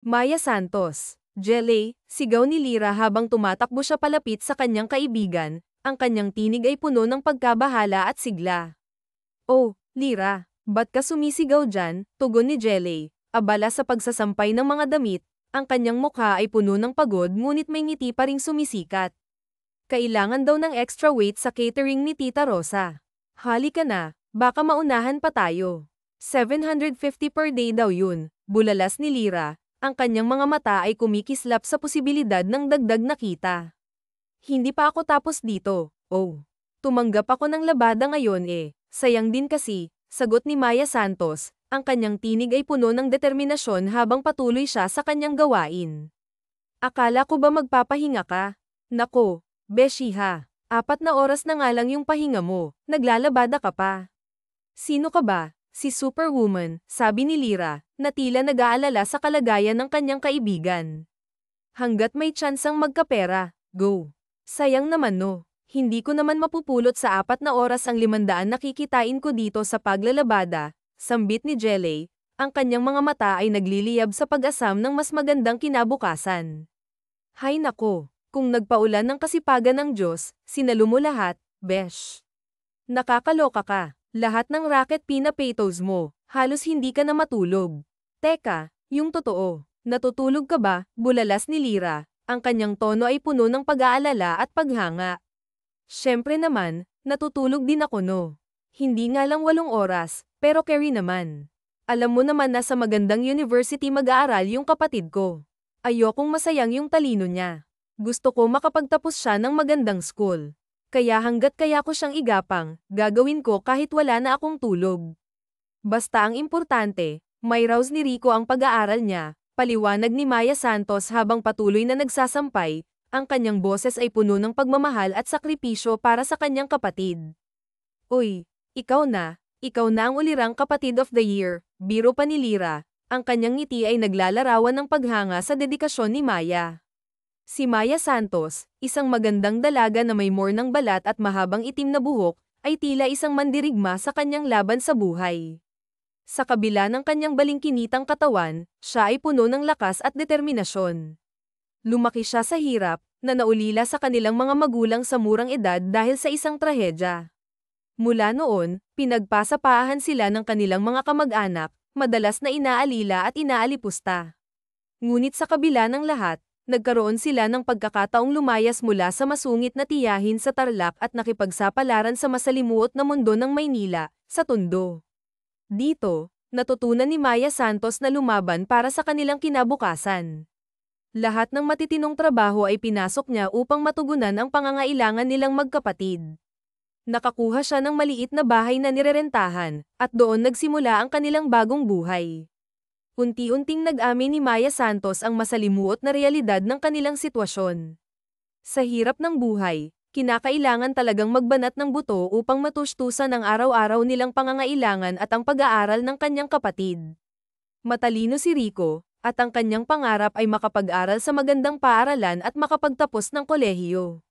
Maya Santos. Jelly, sigaw ni Lyra habang tumatakbo siya palapit sa kanyang kaibigan, ang kanyang tinig ay puno ng pagkabahala at sigla. Oh, Lyra, ba't ka sumisigaw dyan? Tugon ni Jelly, abala sa pagsasampay ng mga damit, ang kanyang mukha ay puno ng pagod ngunit may ngiti pa ring sumisikat. Kailangan daw ng extra weight sa catering ni Tita Rosa. Halika na, baka maunahan pa tayo. 750 per day daw yun, bulalas ni Lyra, ang kanyang mga mata ay kumikislap sa posibilidad ng dagdag na kita. Hindi pa ako tapos dito, oh. Tumanggap ako ng labada ngayon eh, sayang din kasi, sagot ni Maya Santos, ang kanyang tinig ay puno ng determinasyon habang patuloy siya sa kanyang gawain. Akala ko ba magpapahinga ka? Nako, beshi ha, 4 na oras na nga lang yung pahinga mo, naglalabada ka pa. Sino ka ba? Si Superwoman, sabi ni Lyra, na tila nag-aalala sa kalagayan ng kanyang kaibigan. Hanggat may tsansang magkapera, go. Sayang naman no, hindi ko naman mapupulot sa 4 na oras ang 500 na kikitain ko dito sa paglalabada, sambit ni Jelly, ang kanyang mga mata ay nagliliyab sa pag-asam ng mas magandang kinabukasan. Hay nako, kung nagpaulan ng kasipagan ng Diyos, sinalo mo lahat, besh. Nakakaloka ka. Lahat ng racket pinapetos mo, halos hindi ka na matulog. Teka, yung totoo, natutulog ka ba? Bulalas ni Lyra, ang kanyang tono ay puno ng pag-aalala at paghanga. Siyempre naman, natutulog din ako no. Hindi nga lang 8 oras, pero carry naman. Alam mo naman na sa magandang university mag-aaral yung kapatid ko. Ayokong masayang yung talino niya. Gusto ko makapagtapos siya ng magandang school. Kaya hanggat kaya ko siyang igapang, gagawin ko kahit wala na akong tulog. Basta ang importante, may raws ni Rico ang pag-aaral niya, paliwanag ni Maya Santos habang patuloy na nagsasampay, ang kanyang boses ay puno ng pagmamahal at sakripisyo para sa kanyang kapatid. Uy, ikaw na ang ulirang kapatid of the year, biro pa ni Lyra, ang kanyang ngiti ay naglalarawan ng paghanga sa dedikasyon ni Maya. Si Maya Santos, isang magandang dalaga na may mornang balat at mahabang itim na buhok, ay tila isang mandirigma sa kanyang laban sa buhay. Sa kabila ng kanyang balingkinitang katawan, siya ay puno ng lakas at determinasyon. Lumaki siya sa hirap, na naulila sa kanilang mga magulang sa murang edad dahil sa isang trahedya. Mula noon, pinagpasapaahan sila ng kanilang mga kamag-anak, madalas na inaalila at inaalipusta. Ngunit sa kabila ng lahat, nagkaroon sila ng pagkakataong lumayas mula sa masungit na tiyahin sa Tarlac at nakipagsapalaran sa masalimuot na mundo ng Maynila, sa Tondo. Dito, natutunan ni Maya Santos na lumaban para sa kanilang kinabukasan. Lahat ng matitinong trabaho ay pinasok niya upang matugunan ang pangangailangan nilang magkapatid. Nakakuha siya ng maliit na bahay na nirerentahan, at doon nagsimula ang kanilang bagong buhay. Unti-unting nag-amin ni Maya Santos ang masalimuot na realidad ng kanilang sitwasyon. Sa hirap ng buhay, kinakailangan talagang magbanat ng buto upang matustusan ang araw-araw nilang pangangailangan at ang pag-aaral ng kanyang kapatid. Matalino si Rico, at ang kanyang pangarap ay makapag-aral sa magandang paaralan at makapagtapos ng kolehiyo.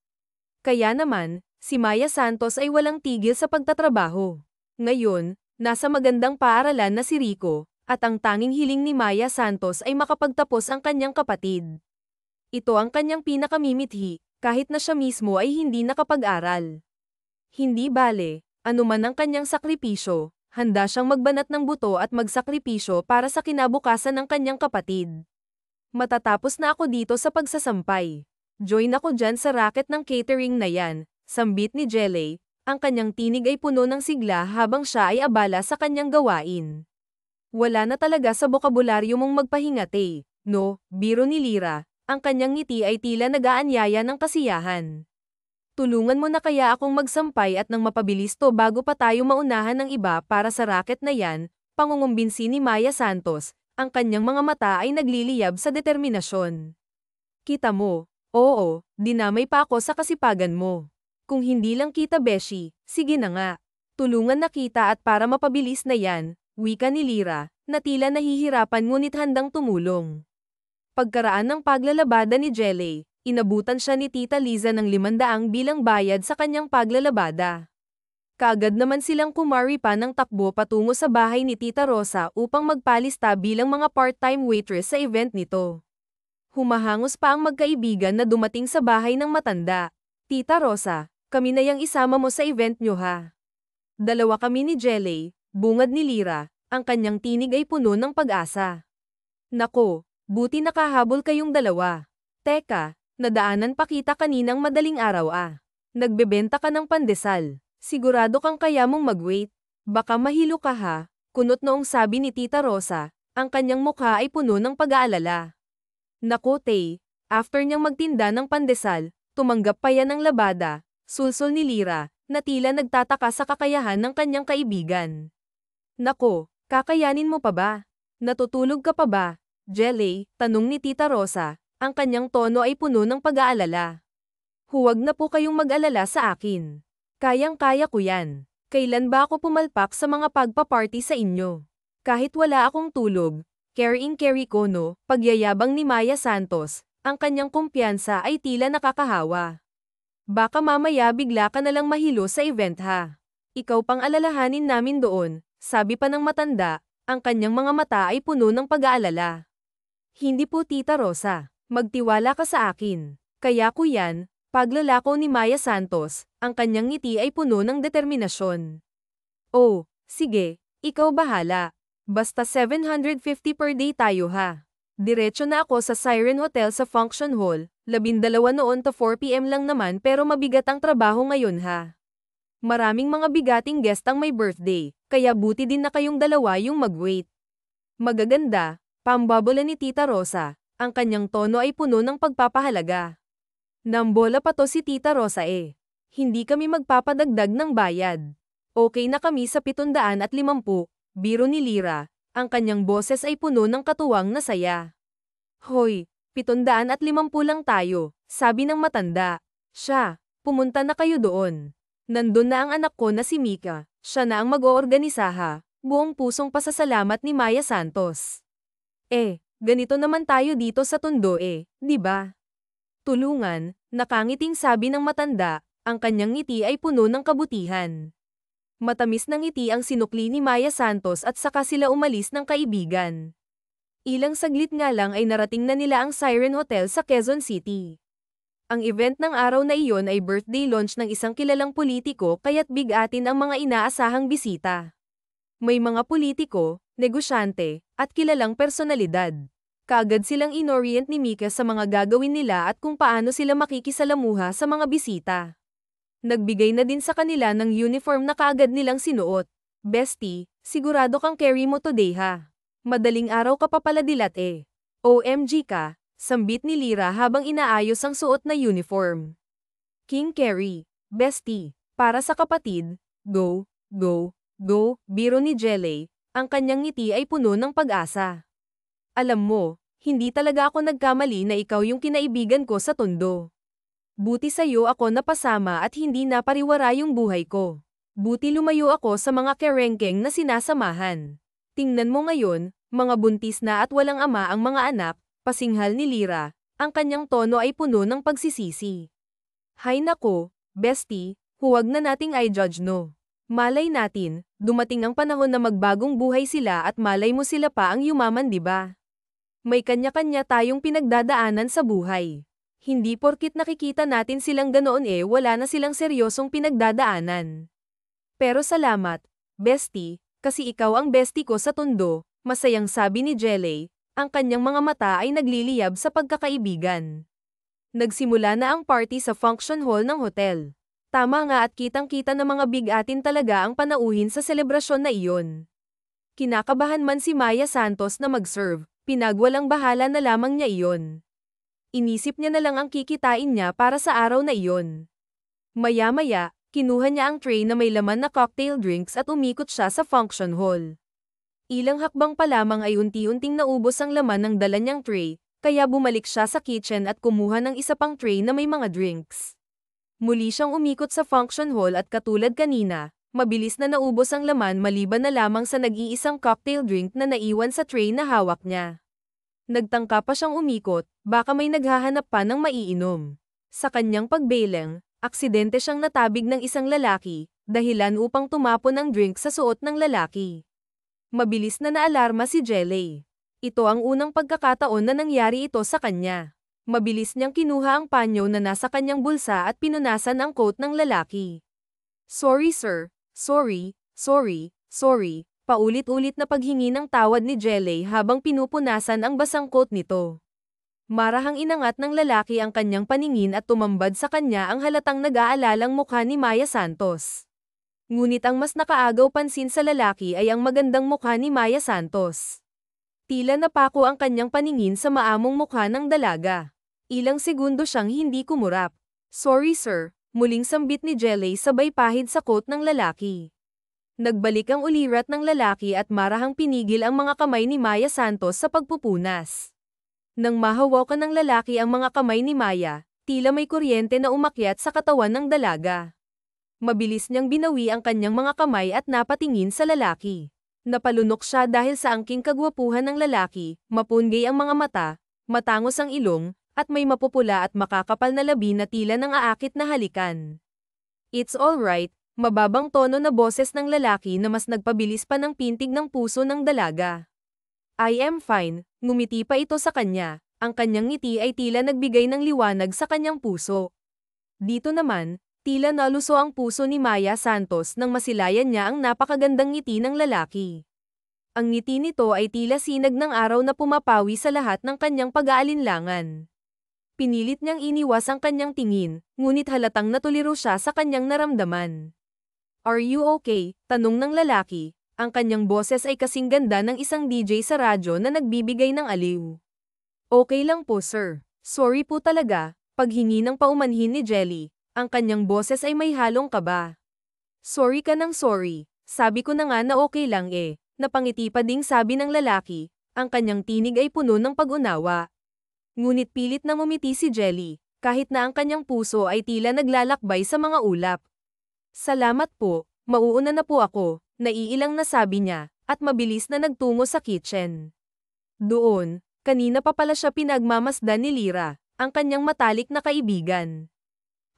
Kaya naman, si Maya Santos ay walang tigil sa pagtatrabaho. Ngayon, nasa magandang paaralan na si Rico, at ang tanging hiling ni Maya Santos ay makapagtapos ang kanyang kapatid. Ito ang kanyang pinakamimithi, kahit na siya mismo ay hindi nakapag-aral. Hindi bale, anuman ang kanyang sakripisyo, handa siyang magbanat ng buto at magsakripisyo para sa kinabukasan ng kanyang kapatid. Matatapos na ako dito sa pagsasampay. Join ako dyan sa racket ng catering na yan, sambit ni Jelly, ang kanyang tinig ay puno ng sigla habang siya ay abala sa kanyang gawain. Wala na talaga sa bokabularyo mong magpahinga no, biro ni Lyra, ang kanyang ngiti ay tila nag-aanyaya ng kasiyahan. Tulungan mo na kaya akong magsampay at nang mapabilis to bago pa tayo maunahan ng iba para sa racket na yan, pangungumbinsi ni Maya Santos, ang kanyang mga mata ay nagliliyab sa determinasyon. Kita mo, oo, dinamay pa ako sa kasipagan mo. Kung hindi lang kita beshi, sige na nga. Tulungan na kita at para mapabilis na yan, wika ni Lyra, na tila nahihirapan ngunit handang tumulong. Pagkaraan ng paglalabada ni Jelly, inabutan siya ni Tita Liza ng 500 bilang bayad sa kanyang paglalabada. Kaagad naman silang kumari pa ng takbo patungo sa bahay ni Tita Rosa upang magpalista bilang mga part-time waitress sa event nito. Humahangos pa ang magkaibigan na dumating sa bahay ng matanda. Tita Rosa, kami na yang isama mo sa event nyo ha. Dalawa kami ni Jelly, bungad ni Lyra, ang kanyang tinig ay puno ng pag-asa. Nako, buti nakahabol kayong dalawa. Teka, nadaanan pa kita kaninang madaling araw ah. Nagbebenta ka ng pandesal. Sigurado kang kaya mong mag-wait. Baka mahilo ka ha, kunot noong sabi ni Tita Rosa, ang kanyang mukha ay puno ng pag-aalala. Nako Tay, after niyang magtinda ng pandesal, tumanggap pa yan ng labada, sulsol ni Lyra, na tila nagtataka sa kakayahan ng kanyang kaibigan. Nako, kakayanin mo pa ba? Natutulog ka pa ba? Jelly, tanong ni Tita Rosa, ang kanyang tono ay puno ng pag-aalala. Huwag na po kayong mag-alala sa akin. Kayang-kaya ko yan. Kailan ba ako pumalpak sa mga pagpa-party sa inyo? Kahit wala akong tulog, carrying-carry ko no, pagyayabang ni Maya Santos, ang kanyang kumpiyansa ay tila nakakahawa. Baka mamaya bigla ka nalang mahilo sa event ha. Ikaw pang alalahanin namin doon, sabi pa ng matanda, ang kanyang mga mata ay puno ng pag-aalala. Hindi po Tita Rosa, magtiwala ka sa akin. Kaya ko yan, paglalako ni Maya Santos, ang kanyang ngiti ay puno ng determinasyon. Oh, sige, ikaw bahala. Basta 750 per day tayo ha. Diretso na ako sa Siren Hotel sa Function Hall, 12 noon to 4 PM lang naman pero mabigat ang trabaho ngayon ha. Maraming mga bigating guest ang may birthday, kaya buti din na kayong dalawa yung mag-wait. Magaganda, pambabola ni Tita Rosa, ang kanyang tono ay puno ng pagpapahalaga. Nambola pa to si Tita Rosa eh. Hindi kami magpapadagdag ng bayad. Okay na kami sa 750, biro ni Lyra, ang kanyang boses ay puno ng katuwang na saya. Hoy, 750 lang tayo, sabi ng matanda. Siya, pumunta na kayo doon. Nandun na ang anak ko na si Mika, siya na ang mag-oorganisa ha, buong pusong pasasalamat ni Maya Santos. Ganito naman tayo dito sa Tondo di ba? Tulungan, nakangiting sabi ng matanda, ang kanyang ngiti ay puno ng kabutihan. Matamis ng ngiti ang sinukli ni Maya Santos at saka sila umalis ng kaibigan. Ilang saglit nga lang ay narating na nila ang Siren Hotel sa Quezon City. Ang event ng araw na iyon ay birthday lunch ng isang kilalang politiko kaya't bigatin ang mga inaasahang bisita. May mga politiko, negosyante, at kilalang personalidad. Kaagad silang inorient ni Mika sa mga gagawin nila at kung paano sila makikisalamuha sa mga bisita. Nagbigay na din sa kanila ng uniform na kaagad nilang sinuot. Bestie, sigurado kang carry mo today ha. Madaling araw ka pa pala dilat OMG ka, sambit ni Lyra habang inaayos ang suot na uniform. King Carry, bestie, para sa kapatid, go, go, go, biro ni Jelly, ang kanyang ngiti ay puno ng pag-asa. Alam mo, hindi talaga ako nagkamali na ikaw yung kinaibigan ko sa Tondo. Buti sa'yo ako napasama at hindi napariwara yung buhay ko. Buti lumayo ako sa mga kerengkeng na sinasamahan. Tingnan mo ngayon, mga buntis na at walang ama ang mga anak, pasinghal ni Lyra, ang kanyang tono ay puno ng pagsisisi. Hay nako, bestie, huwag na nating i-judge no. Malay natin, dumating ang panahon na magbagong buhay sila at malay mo sila pa ang yumaman diba? May kanya-kanya tayong pinagdadaanan sa buhay. Hindi porkit nakikita natin silang ganoon wala na silang seryosong pinagdadaanan. Pero salamat, bestie, kasi ikaw ang bestie ko sa Tondo, masayang sabi ni Jelly, ang kanyang mga mata ay nagliliyab sa pagkakaibigan. Nagsimula na ang party sa function hall ng hotel. Tama nga at kitang-kita na mga bigatin talaga ang panauhin sa selebrasyon na iyon. Kinakabahan man si Maya Santos na mag-serve, pinagwalang bahala na lamang niya iyon. Inisip niya na lang ang kikitain niya para sa araw na iyon. Maya-maya, kinuha niya ang tray na may laman na cocktail drinks at umikot siya sa function hall. Ilang hakbang pa lamang ay unti-unting naubos ang laman ng dala niyang tray, kaya bumalik siya sa kitchen at kumuha ng isa pang tray na may mga drinks. Muli siyang umikot sa function hall at katulad kanina, mabilis na naubos ang laman maliban na lamang sa nag-iisang cocktail drink na naiwan sa tray na hawak niya. Nagtangka pa siyang umikot, baka may naghahanap pa ng maiinom. Sa kanyang pagbeleng, aksidente siyang natabig ng isang lalaki, dahilan upang tumapon ng drink sa suot ng lalaki. Mabilis na naalarma si Jelly. Ito ang unang pagkakataon na nangyari ito sa kanya. Mabilis niyang kinuha ang panyo na nasa kanyang bulsa at pinunasan ang coat ng lalaki. Sorry sir, sorry, sorry. Paulit-ulit na paghingi ng tawad ni Jelly habang pinupunasan ang basang coat nito. Marahang inangat ng lalaki ang kanyang paningin at tumambad sa kanya ang halatang nag-aalalang mukha ni Maya Santos. Ngunit ang mas nakaagaw pansin sa lalaki ay ang magandang mukha ni Maya Santos. Tila napako ang kanyang paningin sa maamong mukha ng dalaga. Ilang segundo siyang hindi kumurap. Sorry sir, muling sambit ni Jelly sabay pahid sa coat ng lalaki. Nagbalik ang ulirat ng lalaki at marahang pinigil ang mga kamay ni Maya Santos sa pagpupunas. Nang mahawakan ng lalaki ang mga kamay ni Maya, tila may kuryente na umakyat sa katawan ng dalaga. Mabilis niyang binawi ang kanyang mga kamay at napatingin sa lalaki. Napalunok siya dahil sa angking kagwapuhan ng lalaki, mapunggay ang mga mata, matangos ang ilong, at may mapupula at makakapal na labi na tila nang aakit na halikan. It's alright. Mababang tono na boses ng lalaki na mas nagpabilis pa ng pintig ng puso ng dalaga. I am fine, ngumiti pa ito sa kanya, ang kanyang ngiti ay tila nagbigay ng liwanag sa kanyang puso. Dito naman, tila naluso ang puso ni Maya Santos nang masilayan niya ang napakagandang ngiti ng lalaki. Ang ngiti nito ay tila sinag ng araw na pumapawi sa lahat ng kanyang pag-aalinlangan. Pinilit niyang iniwas ang kanyang tingin, ngunit halatang natuliro siya sa kanyang naramdaman. Are you okay? Tanong ng lalaki. Ang kanyang boses ay kasing ganda ng isang DJ sa radyo na nagbibigay ng aliw. Okay lang po sir. Sorry po talaga. Paghingi ng paumanhin ni Jelly, ang kanyang boses ay may halong kaba. Sorry ka ng sorry. Sabi ko na nga na okay lang eh. Napangiti pa ding sabi ng lalaki. Ang kanyang tinig ay puno ng pag-unawa. Ngunit pilit na ngumiti si Jelly, kahit na ang kanyang puso ay tila naglalakbay sa mga ulap. Salamat po, mauuna na po ako, naiilang na sabi niya, at mabilis na nagtungo sa kitchen. Doon, kanina pa pala siya pinagmamasdan ni Lyra, ang kanyang matalik na kaibigan.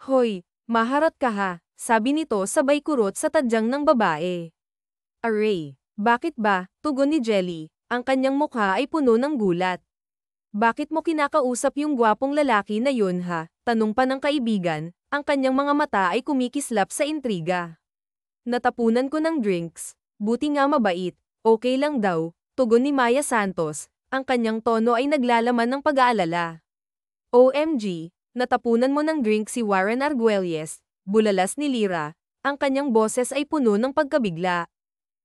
Hoy, maharot ka ha, sabi nito sabay kurot sa tadyang ng babae. Aray, bakit ba? Tugon ni Jelly, ang kanyang mukha ay puno ng gulat. Bakit mo kinakausap yung gwapong lalaki na yun ha? Tanong pa ng kaibigan, ang kanyang mga mata ay kumikislap sa intriga. Natapunan ko ng drinks, buti nga mabait, okay lang daw, tugon ni Maya Santos, ang kanyang tono ay naglalaman ng pag-aalala. OMG, natapunan mo ng drink si Warren Arguelles, bulalas ni Lyra, ang kanyang boses ay puno ng pagkabigla.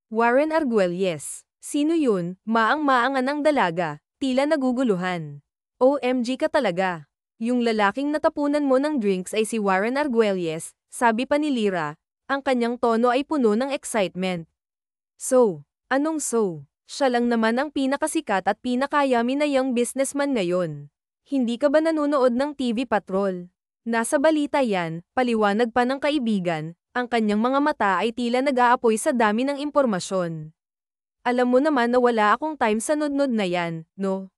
Warren Arguelles, sino yun? Maang-maangan ang dalaga. Tila naguguluhan. OMG ka talaga. Yung lalaking natapunan mo ng drinks ay si Warren Arguelles, sabi pa ni Lyra, ang kanyang tono ay puno ng excitement. So, anong so? Siya lang naman ang pinakasikat at pinakayami na young businessman ngayon. Hindi ka ba nanonood ng TV Patrol? Nasa balita yan, paliwanag pa ng kaibigan, ang kanyang mga mata ay tila nag-aapoy sa dami ng impormasyon. Alam mo naman na wala akong time sa nudnud na yan, no?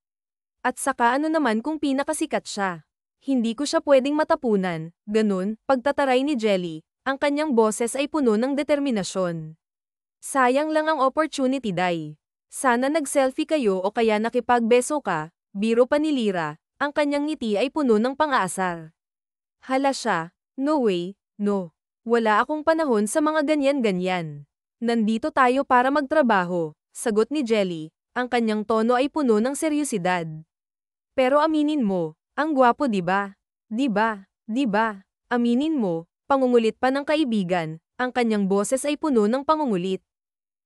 At saka ano naman kung pinakasikat siya? Hindi ko siya pwedeng matapunan, ganun, pagtataray ni Jelly, ang kanyang boses ay puno ng determinasyon. Sayang lang ang opportunity day. Sana nag-selfie kayo o kaya nakipagbeso ka, biro pa ni Lyra, ang kanyang ngiti ay puno ng pang-aasar. Hala siya, no way, no. Wala akong panahon sa mga ganyan-ganyan. Nandito tayo para magtrabaho. Sagot ni Jelly, ang kanyang tono ay puno ng seryosidad. Pero aminin mo, ang gwapo diba? Diba? Diba? Aminin mo, pangungulit pa ng kaibigan, ang kanyang boses ay puno ng pangungulit.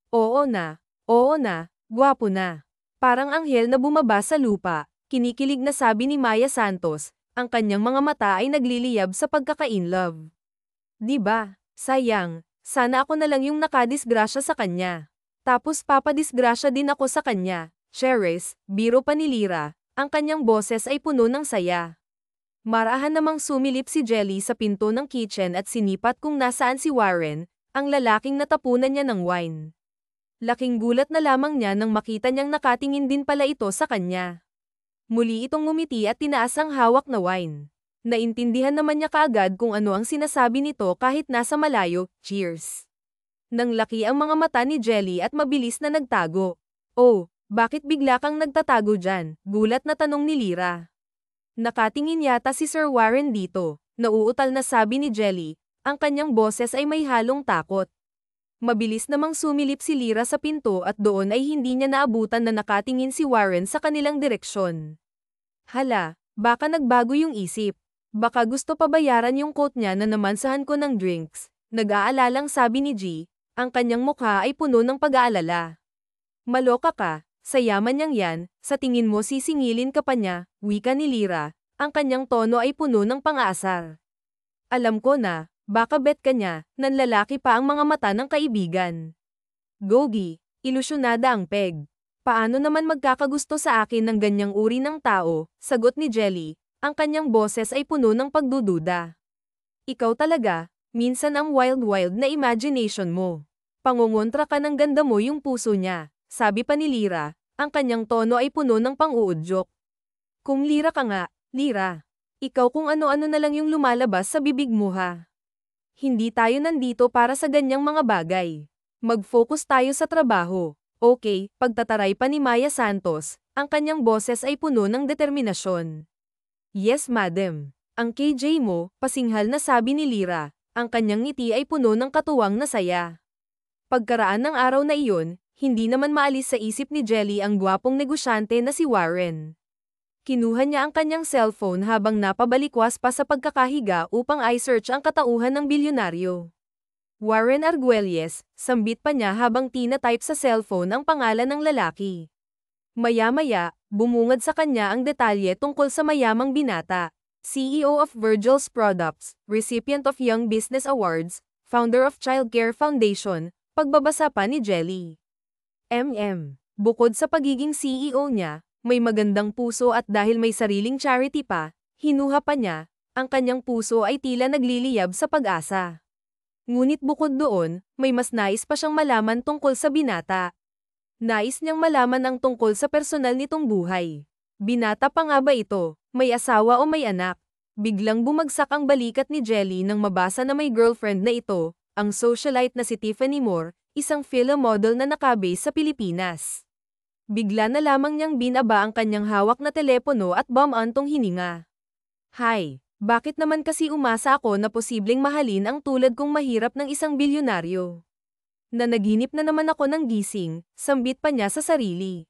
Oo na, gwapo na. Parang anghel na bumaba sa lupa, kinikilig na sabi ni Maya Santos, ang kanyang mga mata ay nagliliyab sa pagkaka-inlove. Diba? Sayang, sana ako na lang yung nakadisgrasya sa kanya. Tapos papadisgrasya din ako sa kanya. Cheres, biro pa ni Lyra, ang kanyang boses ay puno ng saya. Marahan namang sumilip si Jelly sa pinto ng kitchen at sinipat kung nasaan si Warren, ang lalaking natapunan niya ng wine. Laking gulat na lamang niya nang makita niyang nakatingin din pala ito sa kanya. Muli itong ngumiti at tinaas ang hawak na wine. Naintindihan naman niya kaagad kung ano ang sinasabi nito kahit nasa malayo. Cheers. Nang laki ang mga mata ni Jelly at mabilis na nagtago. Oh, bakit bigla kang nagtatago dyan? Gulat na tanong ni Lyra. Nakatingin yata si Sir Warren dito. Nauutal na sabi ni Jelly. Ang kanyang boses ay may halong takot. Mabilis namang sumilip si Lyra sa pinto at doon ay hindi niya naabutan na nakatingin si Warren sa kanilang direksyon. Hala, baka nagbago yung isip. Baka gusto pa bayaran yung coat niya na namansahan ko ng drinks. Nag-aalalang sabi ni G, ang kanyang mukha ay puno ng pag-aalala. Maloka ka, sa yaman niyang yan, sa tingin mo sisingilin ka pa niya, wika ni Lyra, ang kanyang tono ay puno ng pang-aasar. Alam ko na, baka bet ka niya, nanlalaki pa ang mga mata ng kaibigan. Gogi, ilusyonada ang peg. Paano naman magkakagusto sa akin ng ganyang uri ng tao, sagot ni Jelly, ang kanyang boses ay puno ng pagdududa. Ikaw talaga, minsan ang wild-wild na imagination mo. Pangungontra ka ng ganda mo yung puso niya, sabi pa ni Lyra, ang kanyang tono ay puno ng pang-uudyok. Kung Lyra ka nga, Lyra. Ikaw kung ano-ano na lang yung lumalabas sa bibig mo ha. Hindi tayo nandito para sa ganyang mga bagay. Mag-focus tayo sa trabaho. Okay, pagtataray pa ni Maya Santos, ang kanyang boses ay puno ng determinasyon. Yes madam. Ang KJ mo, pasinghal na sabi ni Lyra, ang kanyang ngiti ay puno ng katuwang na saya. Pagkaraan ng araw na iyon, hindi naman maalis sa isip ni Jelly ang gwapong negosyante na si Warren. Kinuha niya ang kanyang cellphone habang napabalikwas pa sa pagkakahiga upang i-search ang katauhan ng bilyonaryo. Warren Arguelles, sambit pa niya habang tina-type sa cellphone ang pangalan ng lalaki. Maya-maya, bumungad sa kanya ang detalye tungkol sa mayamang binata. CEO of Virgil's Products, recipient of Young Business Awards, founder of Child Care Foundation, pagbabasa pa ni Jelly. Bukod sa pagiging CEO niya, may magandang puso at dahil may sariling charity pa, hinuha pa niya, ang kanyang puso ay tila nagliliyab sa pag-asa. Ngunit bukod doon, may mas nais pa siyang malaman tungkol sa binata. Nais niyang malaman ang tungkol sa personal nitong buhay. Binata pa nga ba ito? May asawa o may anak? Biglang bumagsak ang balikat ni Jelly nang mabasa na may girlfriend na ito, ang socialite na si Tiffany Moore, isang film model na nakabase sa Pilipinas. Bigla na lamang niyang binaba ang kanyang hawak na telepono at bumantong hininga. Hay, bakit naman kasi umasa ako na posibleng mahalin ang tulad kong mahirap ng isang bilyonaryo? Nanaginip na naman ako ng gising, sambit pa niya sa sarili.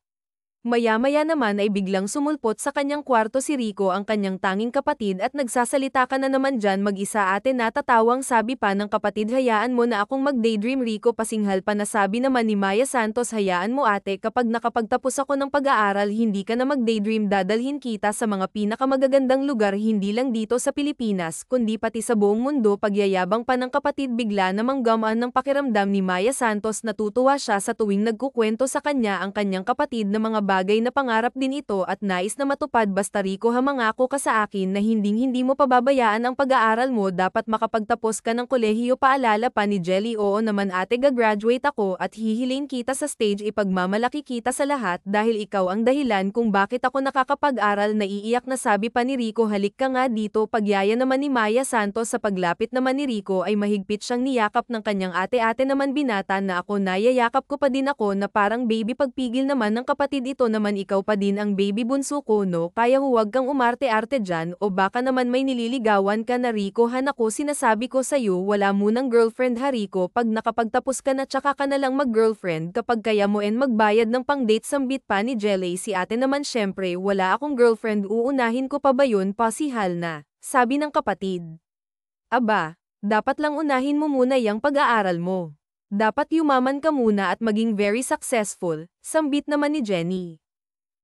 Maya-maya naman ay biglang sumulpot sa kanyang kwarto si Rico ang kanyang tanging kapatid at nagsasalita ka na naman dyan mag-isa ate natatawang sabi pa ng kapatid hayaan mo na akong mag-daydream Rico pasinghal pa na sabi naman ni Maya Santos hayaan mo ate kapag nakapagtapos ako ng pag-aaral hindi ka na mag-daydream dadalhin kita sa mga pinakamagagandang lugar hindi lang dito sa Pilipinas kundi pati sa buong mundo pagyayabang pa ng kapatid bigla namang gamaan ng pakiramdam ni Maya Santos natutuwa siya sa tuwing nagkukwento sa kanya ang kanyang kapatid na mga bagay na pangarap din ito at nais na matupad basta Rico hamangako ka sa akin na hindi mo pababayaan ang pag-aaral mo dapat makapagtapos ka ng kolehiyo paalala pa ni Jelly oo naman ate gagraduate ako at hihiling kita sa stage ipagmamalaki kita sa lahat dahil ikaw ang dahilan kung bakit ako nakakapag-aral naiiyak na sabi pa ni Rico halik ka nga dito pagyaya naman ni Maya Santos sa paglapit naman ni Rico ay mahigpit siyang niyakap ng kanyang ate-ate naman binata na ako nayayakap ko pa din ako na parang baby pagpigil naman ng kapatid ito naman ikaw pa din ang baby bunso ko no kaya huwag kang umarte-arte dyan o baka naman may nililigawan ka na Rico han ako sinasabi ko sa'yo wala munang girlfriend ha Rico pag nakapagtapos ka na tsaka ka na lang mag-girlfriend kapag kaya mo magbayad ng pang-date sambit pa ni Jelly si ate naman syempre wala akong girlfriend uunahin ko pa ba yun pasihal na, sabi ng kapatid. Aba, dapat lang unahin mo muna yung pag-aaral mo. Dapat yumaman ka muna at maging very successful, sambit naman ni Jenny.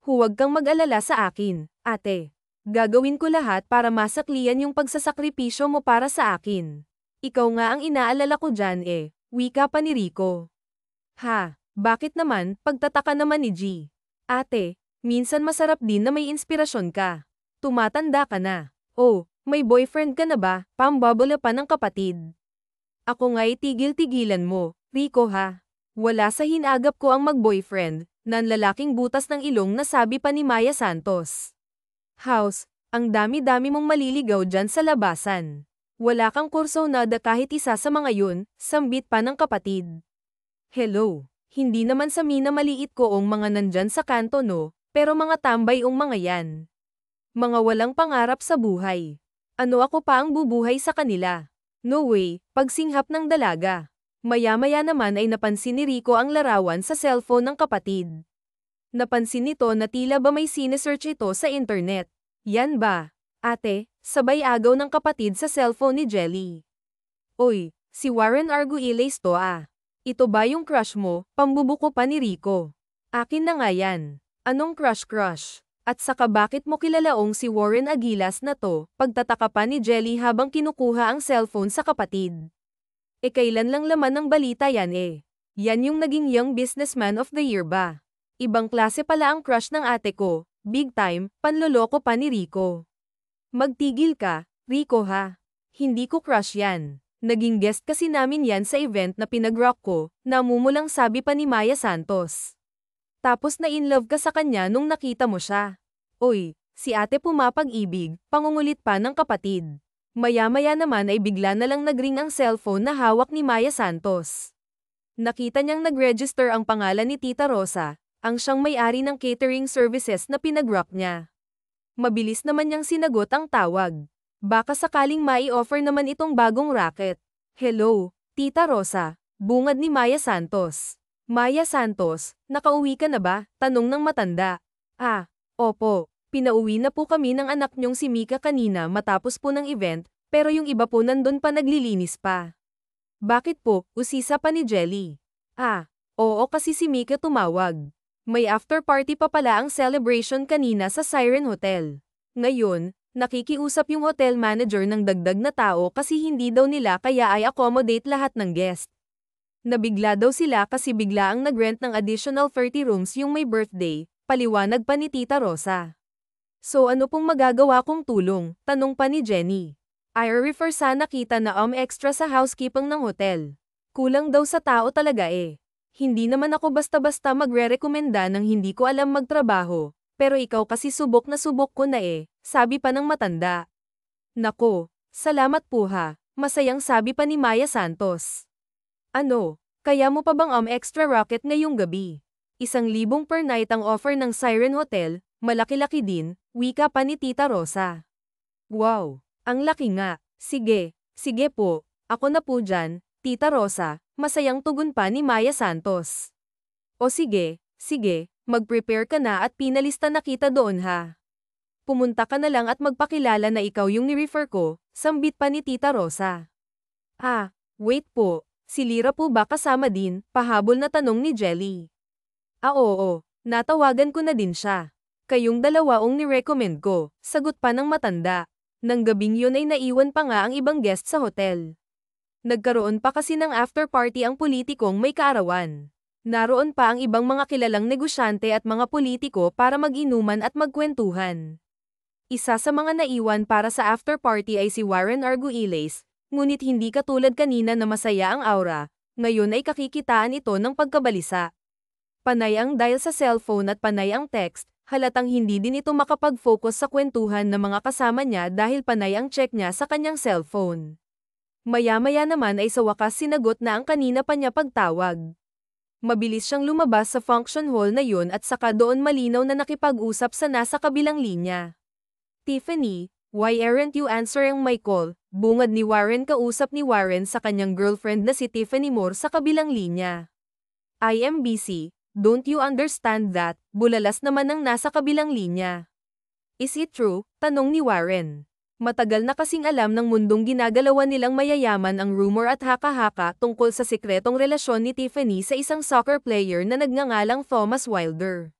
Huwag kang mag-alala sa akin, ate. Gagawin ko lahat para masakliyan yung pagsasakripisyo mo para sa akin. Ikaw nga ang inaalala ko dyan wika pa ni Rico. Ha, bakit naman, pagtataka naman ni G. Ate, minsan masarap din na may inspirasyon ka. Tumatanda ka na. Oh, may boyfriend ka na ba? Pambabala pa ng kapatid. Ako nga'y tigil-tigilan mo. Rico ha. Wala sa hinagap ko ang mag-boyfriend, nanlalaking butas ng ilong na sabi pa ni Maya Santos. House, Ang dami-dami mong maliligaw dyan sa labasan. Wala kang kurso na kahit isa sa mga yun, sambit pa ng kapatid. Hello, hindi naman sa mina maliit ko ang mga nandyan sa kanto no, pero mga tambay ang mga yan. Mga walang pangarap sa buhay. Ano ako pa ang bubuhay sa kanila? No way, pagsinghap ng dalaga. Maya-maya naman ay napansin ni Rico ang larawan sa cellphone ng kapatid. Napansin nito na tila ba may sinesearch ito sa internet. Yan ba? Ate, sabay agaw ng kapatid sa cellphone ni Jelly. Oy, si Warren Arguelles to ah. Ito ba yung crush mo? Pambubuko pa ni Rico. Akin na nga yan. Anong crush? At saka bakit mo kilalaong si Warren Aguilas na to? Pagtataka pa ni Jelly habang kinukuha ang cellphone sa kapatid. Kailan lang laman ng balita yan eh. Yan yung naging Young Businessman of the Year ba? Ibang klase pala ang crush ng ate ko, big time, panloloko pa ni Rico. Magtigil ka, Rico ha. Hindi ko crush yan. Naging guest kasi namin yan sa event na pinag-rock ko, namumulang sabi pa ni Maya Santos. Tapos na in love ka sa kanya nung nakita mo siya. Oy, si ate pumapag-ibig, pangungulit pa ng kapatid. Maya-maya naman ay bigla na lang nagring ang cellphone na hawak ni Maya Santos. Nakita niyang nag-register ang pangalan ni Tita Rosa, ang siyang may-ari ng catering services na pinag-rock niya. Mabilis naman niyang sinagot ang tawag. Baka sakaling mai-offer naman itong bagong racket. Hello, Tita Rosa, bungad ni Maya Santos. Maya Santos, nakauwi ka na ba? Tanong ng matanda. Ah, opo. Pinauwi na po kami ng anak niyong si Mika kanina matapos po ng event, pero yung iba po nandun pa naglilinis pa. Bakit po? Usisa pa ni Jelly. Ah, oo kasi si Mika tumawag. May after party pa pala ang celebration kanina sa Siren Hotel. Ngayon, nakikiusap yung hotel manager ng dagdag na tao kasi hindi daw nila kaya ay accommodate lahat ng guest. Nabigla daw sila kasi bigla ang nag-rent ng additional 30 rooms yung may birthday, paliwanag pa ni Tita Rosa. So ano pong magagawa kong tulong? Tanong pa ni Jenny. I refer sana kita na extra sa housekeeping ng hotel. Kulang daw sa tao talaga eh. Hindi naman ako basta-basta magre-rekomenda ng hindi ko alam magtrabaho, pero ikaw kasi subok na subok ko na eh, sabi pa ng matanda. Nako, salamat po ha, masayang sabi pa ni Maya Santos. Ano, kaya mo pa bang extra rocket ngayong gabi? 1,000 per night ang offer ng Siren Hotel, malaki-laki din, wika pa ni Tita Rosa. Wow, ang laki nga. Sige po, ako na po dyan, Tita Rosa, masayang tugon pa ni Maya Santos. O sige, mag-prepare ka na at pinalista na kita doon ha. Pumunta ka na lang at magpakilala na ikaw yung ni-refer ko, sambit pa ni Tita Rosa. Ah, wait po, si Lira po ba kasama din? Pahabol na tanong ni Jelly. Ah oo, natawagan ko na din siya. Kayong dalawa ang ni-recommend ko, sagot pa ng matanda. Nang gabing yun ay naiwan pa nga ang ibang guest sa hotel. Nagkaroon pa kasi ng after party ang politikong may kaarawan. Naroon pa ang ibang mga kilalang negosyante at mga politiko para mag-inuman at magkwentuhan. Isa sa mga naiwan para sa after party ay si Warren Arguelles, ngunit hindi katulad kanina na masaya ang aura, ngayon ay kakikitaan ito ng pagkabalisa. Panay ang dial sa cellphone at panay ang text, halatang hindi din ito makapag-focus sa kwentuhan ng mga kasama niya dahil panay ang check niya sa kanyang cellphone. Maya-maya naman ay sa wakas sinagot na ang kanina pa niya pagtawag. Mabilis siyang lumabas sa function hall na yun at saka doon malinaw na nakipag-usap sa nasa kabilang linya. Tiffany, why aren't you answering my call? Bungad ni Warren kausap ni Warren sa kanyang girlfriend na si Tiffany Moore sa kabilang linya. I am busy. Don't you understand that? Bulalas naman ang nasa kabilang linya. Is it true? Tanong ni Warren. Matagal na kasing alam ng mundong ginagalawan nilang mayayaman ang rumor at haka-haka tungkol sa sikretong relasyon ni Tiffany sa isang soccer player na nagngangalang Thomas Wilder.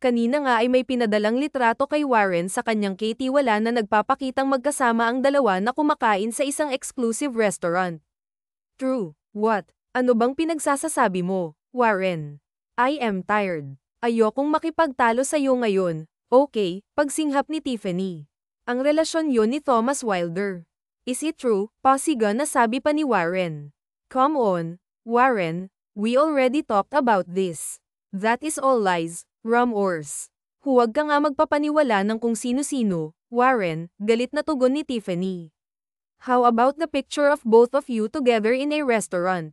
Kanina nga ay may pinadalang litrato kay Warren sa kanyang katiwala na nagpapakitang magkasama ang dalawa na kumakain sa isang exclusive restaurant. True. What? Ano bang pinagsasasabi mo, Warren? I am tired. Ayokong makipagtalo sa iyo ngayon. Okay, pagsinghap ni Tiffany. Ang relasyon yun ni Thomas Wilder. Is it true? Pasiga na sabi pa ni Warren. Come on, Warren, we already talked about this. That is all lies, rumors. Huwag ka nga magpapaniwala ng kung sino-sino, Warren, galit na tugon ni Tiffany. How about the picture of both of you together in a restaurant?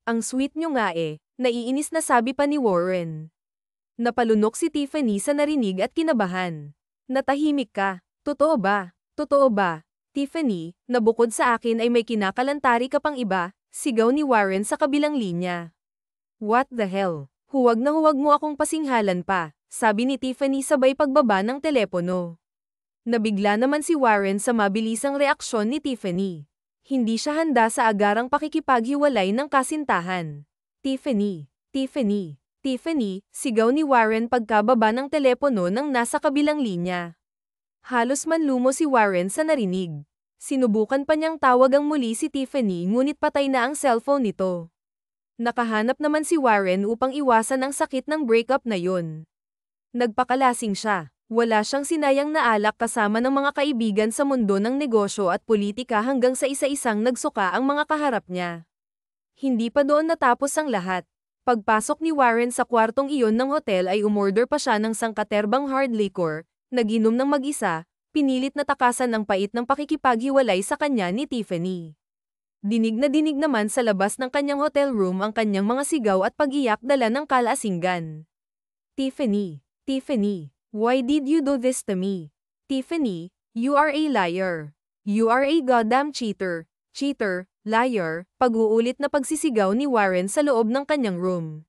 Ang sweet nyo nga eh, naiinis na sabi pa ni Warren. Napalunok si Tiffany sa narinig at kinabahan. Natahimik ka, totoo ba? Totoo ba? Tiffany, na bukod sa akin ay may kinakalantari ka pang iba, sigaw ni Warren sa kabilang linya. What the hell? Huwag na huwag mo akong pasinghalan pa, sabi ni Tiffany sabay pagbaba ng telepono. Nabigla naman si Warren sa mabilisang reaksyon ni Tiffany. Hindi siya handa sa agarang pakikipaghiwalay ng kasintahan. Tiffany, Tiffany, Tiffany, sigaw ni Warren pagkababa ng telepono ng nasa kabilang linya. Halos manlumo si Warren sa narinig. Sinubukan pa niyang tawagang muli si Tiffany ngunit patay na ang cellphone nito. Nakahanap naman si Warren upang iwasan ang sakit ng breakup na yun. Nagpakalasing siya. Wala siyang sinayang na alak kasama ng mga kaibigan sa mundo ng negosyo at politika hanggang sa isa-isang nagsuka ang mga kaharap niya. Hindi pa doon natapos ang lahat. Pagpasok ni Warren sa kwartong iyon ng hotel ay umorder pa siya ng sangkaterbang hard liquor, naginom ng mag-isa, pinilit na takasan ang pait ng pakikipaghiwalay sa kanya ni Tiffany. Dinig na dinig naman sa labas ng kanyang hotel room ang kanyang mga sigaw at pag-iyak dala ng kalasingan. Tiffany, Tiffany. Why did you do this to me? Tiffany, you are a liar. You are a goddamn cheater. Cheater, liar, pag-uulit na pagsisigaw ni Warren sa loob ng kanyang room.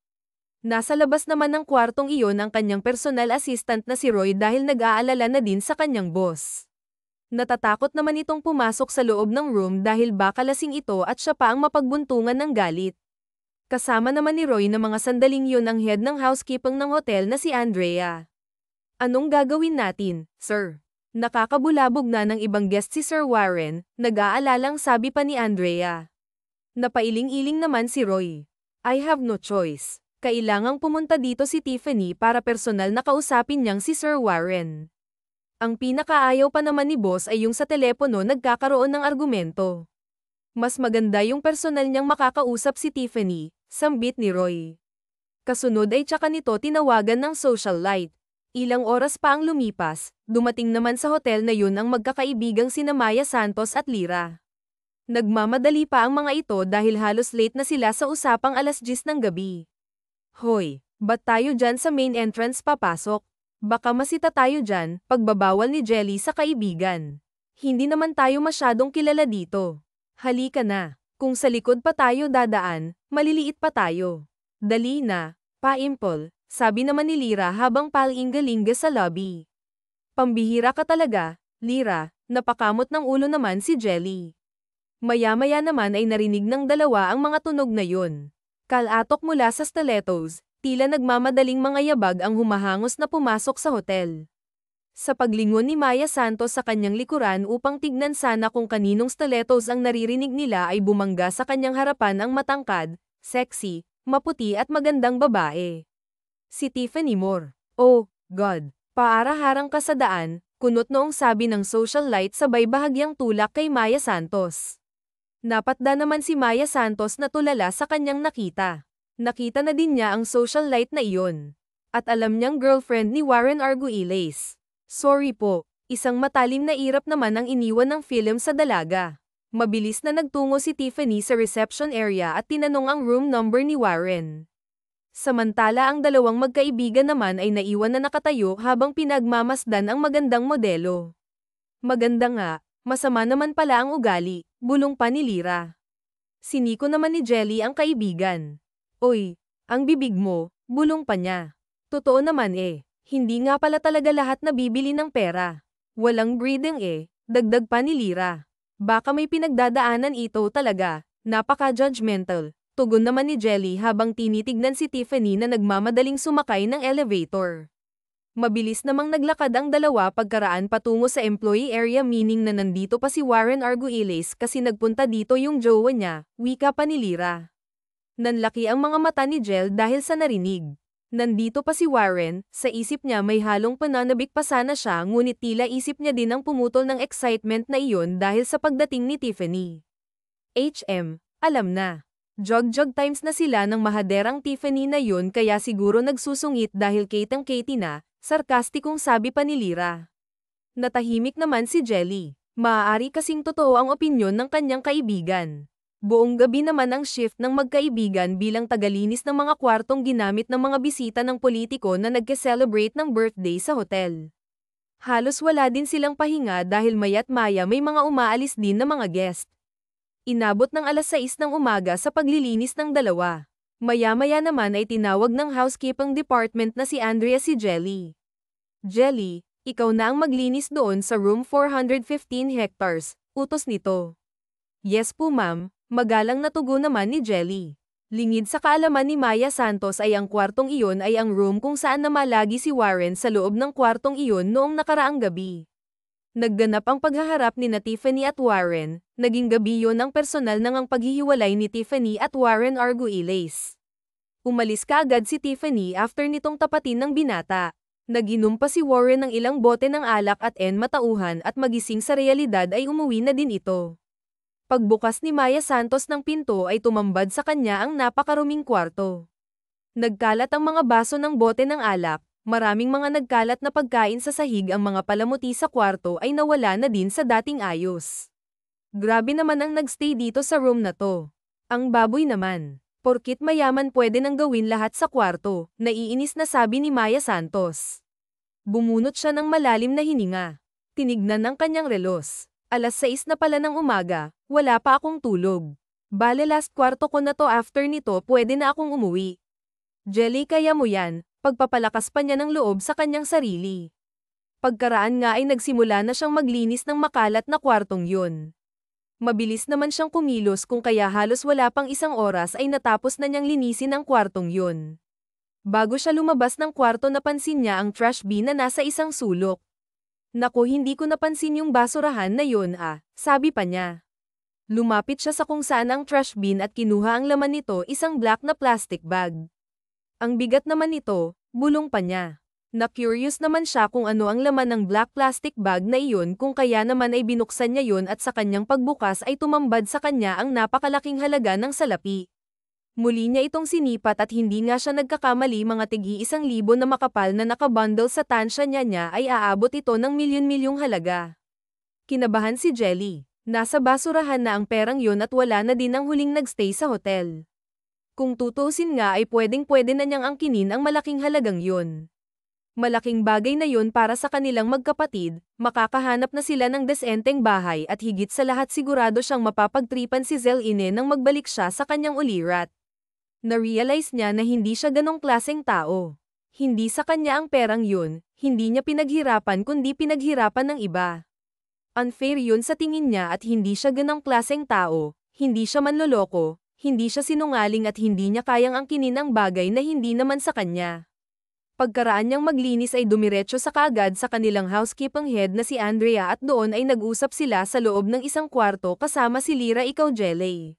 Nasa labas naman ng kwartong iyon ang kanyang personal assistant na si Roy dahil nag-aalala na din sa kanyang boss. Natatakot naman itong pumasok sa loob ng room dahil baka lasing ito at siya pa ang mapagbuntungan ng galit. Kasama naman ni Roy na mga sandaling yun ang head ng housekeeping ng hotel na si Andrea. Anong gagawin natin, sir? Nakakabulabog na ng ibang guest si Sir Warren, nag-aalalang sabi pa ni Andrea. Napailing-iling naman si Roy. I have no choice. Kailangang pumunta dito si Tiffany para personal na kausapin niyang si Sir Warren. Ang pinakaayaw pa naman ni boss ay yung sa telepono nagkakaroon ng argumento. Mas maganda yung personal niyang makakausap si Tiffany, sambit ni Roy. Kasunod ay tsaka nito tinawagan ng socialite. Ilang oras pa ang lumipas, dumating naman sa hotel na yun ang magkakaibigang sina Maya Santos at Lyra. Nagmamadali pa ang mga ito dahil halos late na sila sa usapang 10:00 ng gabi. Hoy, ba't tayo dyan sa main entrance papasok? Baka masita tayo dyan, pagbabawal ni Jelly sa kaibigan. Hindi naman tayo masyadong kilala dito. Halika na, kung sa likod pa tayo dadaan, maliliit pa tayo. Dali na, pa-impol. Sabi naman ni Lyra habang palinga-linga sa lobby. Pambihira ka talaga, Lyra, napakamot ng ulo naman si Jelly. Maya-maya naman ay narinig ng dalawa ang mga tunog na yun. Kalatok mula sa stilettos, tila nagmamadaling mga yabag ang humahangos na pumasok sa hotel. Sa paglingon ni Maya Santos sa kanyang likuran upang tignan sana kung kaninong stilettos ang naririnig nila ay bumangga sa kanyang harapan ang matangkad, sexy, maputi at magandang babae. Si Tiffany Moore. Oh, God. Paara-harang ka sa daan, kunot noong sabi ng socialite sabay bahagyang tulak kay Maya Santos. Napatda naman si Maya Santos na tulala sa kanyang nakita. Nakita na din niya ang socialite na iyon. At alam niyang girlfriend ni Warren Arguelles. Sorry po, isang matalim na irap naman ang iniwan ng film sa dalaga. Mabilis na nagtungo si Tiffany sa reception area at tinanong ang room number ni Warren. Samantala ang dalawang magkaibigan naman ay naiwan na nakatayo habang pinagmamasdan ang magandang modelo. Maganda nga, masama naman pala ang ugali, bulong pa ni Lyra. Siniko naman ni Jelly ang kaibigan. Oy, ang bibig mo, bulong pa niya. Totoo naman eh, hindi nga pala talaga lahat nabibili ng pera. Walang breeding eh, dagdag pa ni Lyra. Baka may pinagdadaanan ito talaga, napaka-judgmental. Tugon naman ni Jelly habang tinitignan si Tiffany na nagmamadaling sumakay ng elevator. Mabilis namang naglakad ang dalawa pagkaraan patungo sa employee area meaning na nandito pa si Warren Arguelles kasi nagpunta dito yung jowa niya, wika pa ni Lyra. Nanlaki ang mga mata ni Jel dahil sa narinig. Nandito pa si Warren, sa isip niya may halong pananabik pa sana siya ngunit tila isip niya din ang pumutol ng excitement na iyon dahil sa pagdating ni Tiffany. Alam na. Jog-jog times na sila ng mahaderang Tiffany na yun kaya siguro nagsusungit dahil Katie na, sarkastikong sabi pa ni Lyra. Natahimik naman si Jelly. Maaari kasing totoo ang opinyon ng kanyang kaibigan. Buong gabi naman ang shift ng magkaibigan bilang tagalinis ng mga kwartong ginamit ng mga bisita ng politiko na nagke-celebrate ng birthday sa hotel. Halos wala din silang pahinga dahil maya't maya may mga umaalis din na mga guest. Inabot ng alas 6 ng umaga sa paglilinis ng dalawa. Maya-maya naman ay tinawag ng housekeeping department na si Andrea si Jelly. Jelly, ikaw na ang maglinis doon sa room 415 hectares, utos nito. Yes po ma'am, magalang na tugon naman ni Jelly. Lingid sa kaalaman ni Maya Santos ay ang kwartong iyon ay ang room kung saan namalagi si Warren sa loob ng kwartong iyon noong nakaraang gabi. Nagganap ang paghaharap ni na Tiffany at Warren, naging gabi yon ang personal nang ang paghihiwalay ni Tiffany at Warren Arguelles. Umalis kaagad si Tiffany after nitong tapatin ng binata. Naginom pa si Warren ng ilang bote ng alak at matauhan at magising sa realidad ay umuwi na din ito. Pagbukas ni Maya Santos ng pinto ay tumambad sa kanya ang napakaruming kwarto. Nagkalat ang mga baso ng bote ng alak. Maraming mga nagkalat na pagkain sa sahig, ang mga palamuti sa kwarto ay nawala na din sa dating ayos. Grabe naman ang nagstay dito sa room na to. Ang baboy naman. Porkit mayaman pwede nang gawin lahat sa kwarto, naiinis na sabi ni Maya Santos. Bumunot siya ng malalim na hininga. Tinignan ng kanyang relos. Alas 6 na pala ng umaga, wala pa akong tulog. Bale last kwarto ko na to, after nito pwede na akong umuwi. Jelly, kaya mo yan. Pagpapalakas pa niya ng loob sa kanyang sarili. Pagkaraan nga ay nagsimula na siyang maglinis ng makalat na kwartong yun. Mabilis naman siyang kumilos kung kaya halos wala pang isang oras ay natapos na niyang linisin ang kwartong yun. Bago siya lumabas ng kwarto napansin niya ang trash bin na nasa isang sulok. Naku, hindi ko napansin yung basurahan na yun sabi pa niya. Lumapit siya sa kung saan ang trash bin at kinuha ang laman nito, isang black na plastic bag. Ang bigat naman nito, bulong pa niya. Na-curious naman siya kung ano ang laman ng black plastic bag na iyon, kung kaya naman ay binuksan niya yun at sa kanyang pagbukas ay tumambad sa kanya ang napakalaking halaga ng salapi. Muli niya itong sinipat at hindi nga siya nagkakamali, mga tig-1,000 na makapal na nakabundle sa tansya niya ay aabot ito ng milyon-milyong halaga. Kinabahan si Jelly. Nasa basurahan na ang perang yun at wala na din ang huling nagstay sa hotel. Kung tutusin nga ay pwedeng-pwede na niyang angkinin ang malaking halagang yun. Malaking bagay na yun para sa kanilang magkapatid, makakahanap na sila ng desenteng bahay at higit sa lahat sigurado siyang mapapagtripan si Zeline nang magbalik siya sa kanyang ulirat. Na-realize niya na hindi siya ganong klaseng tao. Hindi sa kanya ang perang yun, hindi niya pinaghirapan kundi pinaghirapan ng iba. Unfair yun sa tingin niya at hindi siya ganong klaseng tao, hindi siya manloloko. Hindi siya sinungaling at hindi niya kayang angkinin ang bagay na hindi naman sa kanya. Pagkaraan niyang maglinis ay dumiretso sa kaagad sa kanilang housekeeping head na si Andrea at doon ay nag-usap sila sa loob ng isang kwarto kasama si Lyra. Ikaw Jelly.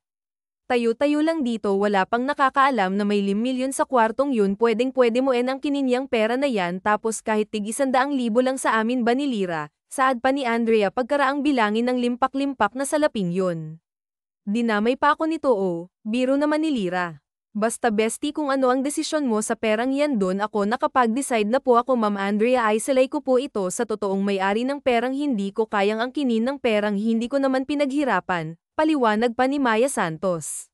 Tayo-tayo lang dito, wala pang nakakaalam na may 5 milyon sa kwartong yun, pwedeng-pwede mo angkinin yang pera na yan, tapos kahit tig 100,000 lang sa amin ba ni Lyra, saad pa ni Andrea pagkaraang bilangin ng limpak-limpak na salaping yun. Dinamay pa ako nito biro naman ni Lyra. Basta bestie, kung ano ang desisyon mo sa perang yan doon ako nakapag-decide na po ako, Ma'am Andrea, ay salay ko po ito sa totoong may-ari ng perang, hindi ko kayang angkinin ng perang, hindi ko naman pinaghirapan, paliwanag pa ni Maya Santos.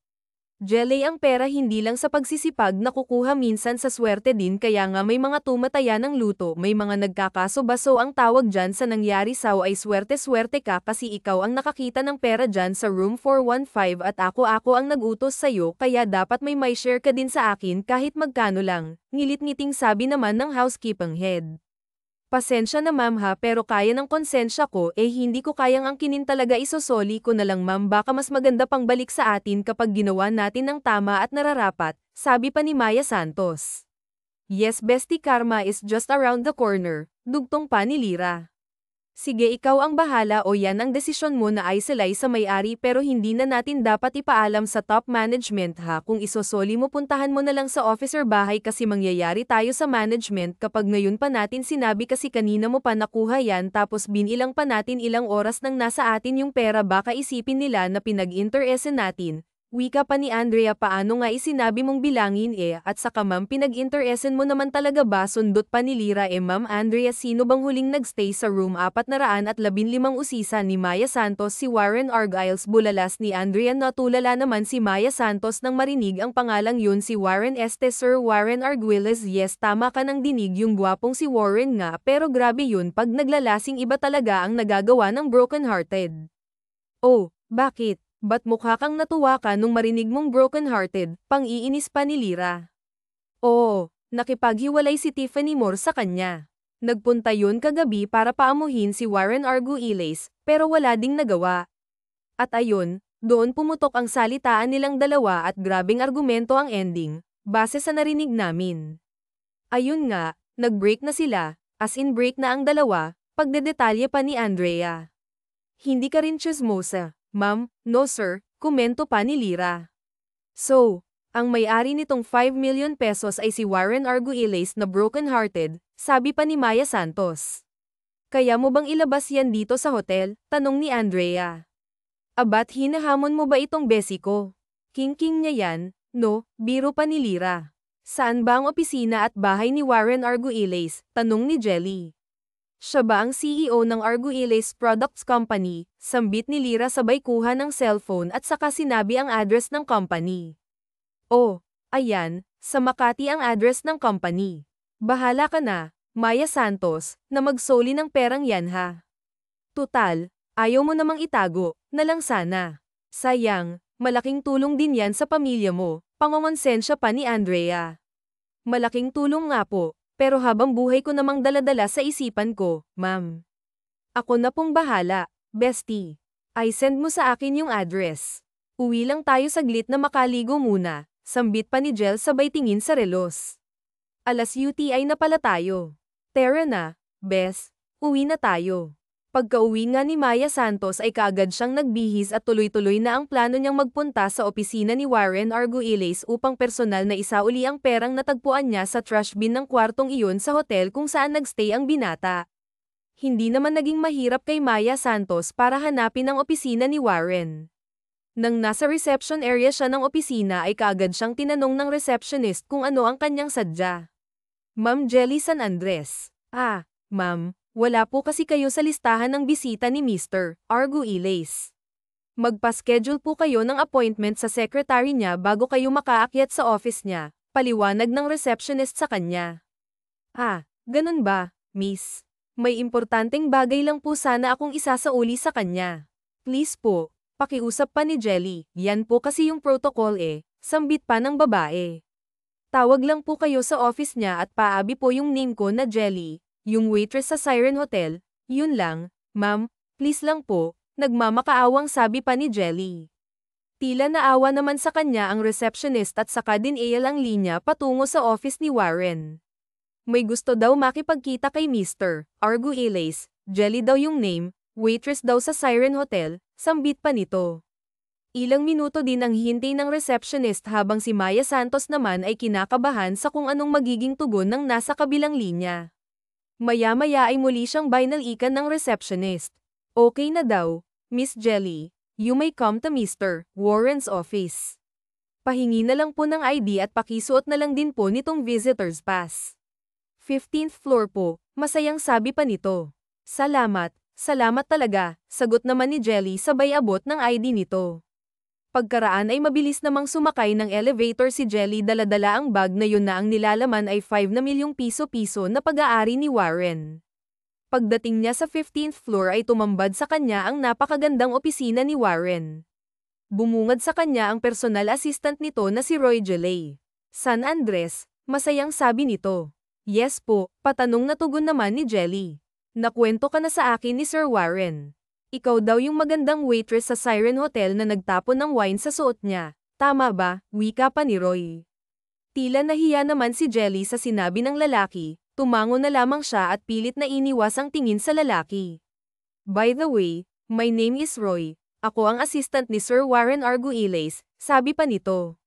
Jelly, ang pera hindi lang sa pagsisipag nakukuha, minsan sa swerte din, kaya nga may mga tumataya ng luto, may mga nagkakaso-baso, ang tawag dyan sa nangyari saw ay swerte-swerte ka kasi ikaw ang nakakita ng pera dyan sa room 415 at ako ang nag-utos sa'yo, kaya dapat may share ka din sa akin kahit magkano lang, ngilit-ngiting sabi naman ng housekeeping head. Pasensya na ma'am pero kaya ng konsensya ko, hindi ko kayang angkinin talaga, isosoli ko na lang ma'am, baka mas maganda pang balik sa atin kapag ginawa natin ng tama at nararapat, sabi pa ni Maya Santos. Yes bestie, karma is just around the corner, dugtong pa ni Lyra. Sige, ikaw ang bahala, yan ang desisyon mo na isolate sa may-ari, pero hindi na natin dapat ipaalam sa top management kung isosoli mo puntahan mo na lang sa officer bahay kasi mangyayari tayo sa management kapag ngayon pa natin sinabi, kasi kanina mo pa nakuha yan tapos binilang pa natin ilang oras nang nasa atin yung pera, baka isipin nila na pinag-interesan natin, Wika pa ni Andrea, paano nga isinabi mong bilangin at saka ma'am pinag-interesan mo naman talaga ba, sundot pa ni Lyra. Ma'am Andrea, sino bang huling nagstay sa room 415 usisa ni Maya Santos? Si Warren Argyles. Bulalas ni Andrea. Natulala naman si Maya Santos nang marinig ang pangalang yun. Si Warren Sir Warren Argyles. Yes, tama ka nang dinig, yung gwapong si Warren nga, pero grabe yun, pag naglalasing iba talaga ang nagagawa ng broken-hearted. Oh, bakit? Ba't mukha kang natuwa ka nung marinig mong broken-hearted? Pang-iinis pa ni Lyra. Oo, nakipaghiwalay si Tiffany Moore sa kanya. Nagpunta yun kagabi para paamuhin si Warren Argyles, pero wala ding nagawa. At ayun, doon pumutok ang salitaan nilang dalawa at grabing argumento ang ending, base sa narinig namin. Ayun nga, nag-break na sila, as in break na ang dalawa, pagdedetalye pa ni Andrea. Hindi ka rin chismosa, ma'am? No sir, komento pa ni Lyra. So, ang may-ari nitong 5 million pesos ay si Warren Argyles na broken-hearted, sabi pa ni Maya Santos. Kaya mo bang ilabas yan dito sa hotel? Tanong ni Andrea. Abat hinahamon mo ba itong besi ko? King niya yan, no? Biro pa ni Lyra. Saan ba ang opisina at bahay ni Warren Argyles? Tanong ni Jelly. Siya ba ang CEO ng Argyles Products Company? Sambit ni Lyra sabay kuha ng cellphone at saka sinabi ang address ng company. Oh, ayan, sa Makati ang address ng company. Bahala ka na, Maya Santos, na magsoli ng perang yan ha. Tutal, ayaw mo namang itago, na lang sana. Sayang, malaking tulong din yan sa pamilya mo, pangongonsensya pa ni Andrea. Malaking tulong nga po. Pero habang buhay ko namang daladala sa isipan ko, ma'am. Ako na pong bahala, bestie. Ay send mo sa akin yung address. Uwi lang tayo saglit na makaligo muna, sambit pa ni Jel sabay tingin sa relos. Alas UTI na pala tayo. Tara na, bes, uwi na tayo. Pagka-uwi nga ni Maya Santos ay kaagad siyang nagbihis at tuloy-tuloy na ang plano niyang magpunta sa opisina ni Warren Argyles upang personal na isauli ang perang natagpuan niya sa trash bin ng kwartong iyon sa hotel kung saan nagstay ang binata. Hindi naman naging mahirap kay Maya Santos para hanapin ang opisina ni Warren. Nang nasa reception area siya ng opisina ay kaagad siyang tinanong ng receptionist kung ano ang kanyang sadya. Ma'am Jelly San Andres. Ah, ma'am. Wala po kasi kayo sa listahan ng bisita ni Mr. Argyles. Magpa-schedule po kayo ng appointment sa secretary niya bago kayo makaakyat sa office niya, paliwanag ng receptionist sa kanya. Ah, ganun ba, miss? May importanteng bagay lang po sana akong isasauli sa kanya. Please po, pakiusap pa ni Jelly. Yan po kasi yung protocol sambit pa ng babae. Tawag lang po kayo sa office niya at paabi po yung name ko na Jelly. Yung waitress sa Siren Hotel, yun lang, ma'am, please lang po, nagmamakaawang sabi pa ni Jelly. Tila naawa naman sa kanya ang receptionist at saka din ang linya patungo sa office ni Warren. May gusto daw makipagkita kay Mr. Argyles, Jelly daw yung name, waitress daw sa Siren Hotel, sambit pa nito. Ilang minuto din ang hintay ng receptionist habang si Maya Santos naman ay kinakabahan sa kung anong magiging tugon ng nasa kabilang linya. Maya-maya ay muli siyang binalikan ng receptionist. Okay na daw, Miss Jelly, you may come to Mr. Warren's office. Pahingi na lang po ng ID at pakisuot na lang din po nitong visitor's pass. 15th floor po, masayang sabi pa nito. Salamat, salamat talaga, sagot naman ni Jelly sabay abot ng ID nito. Pagkaraan ay mabilis namang sumakay ng elevator si Jelly, daladala ang bag na yun na ang nilalaman ay 5 na milyong piso-piso na pag-aari ni Warren. Pagdating niya sa 15th floor ay tumambad sa kanya ang napakagandang opisina ni Warren. Bumungad sa kanya ang personal assistant nito na si Roy Jelay. San Andres, masayang sabi nito. Yes po, patanong na tugon naman ni Jelly. Nakwento ka na sa akin ni Sir Warren. Ikaw daw yung magandang waitress sa Siren Hotel na nagtapon ng wine sa suot niya. Tama ba? Wika pa ni Roy. Tila nahiya naman si Jelly sa sinabi ng lalaki, tumango na lamang siya at pilit na iniwas ang tingin sa lalaki. By the way, my name is Roy. Ako ang assistant ni Sir Warren Argyles, sabi pa nito.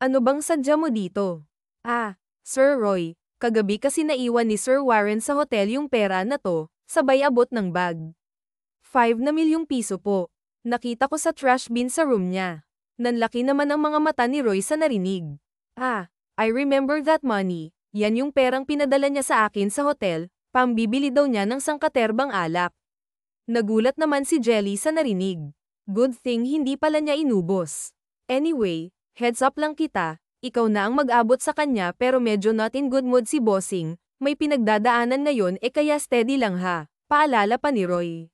Ano bang sadya mo dito? Ah, Sir Roy, kagabi kasi naiwan ni Sir Warren sa hotel yung pera na to, sabay abot ng bag. 5 na milyong piso po. Nakita ko sa trash bin sa room niya. Nanlaki naman ang mga mata ni Roy sa narinig. Ah, I remember that money. Yan yung perang pinadala niya sa akin sa hotel, pambibili daw niya ng sangkaterbang alak. Nagulat naman si Jelly sa narinig. Good thing hindi pala niya inubos. Anyway, heads up lang kita, ikaw na ang mag-abot sa kanya pero medyo not in good mood si Bossing, may pinagdadaanan ngayon kaya steady lang ha, paalala pa ni Roy.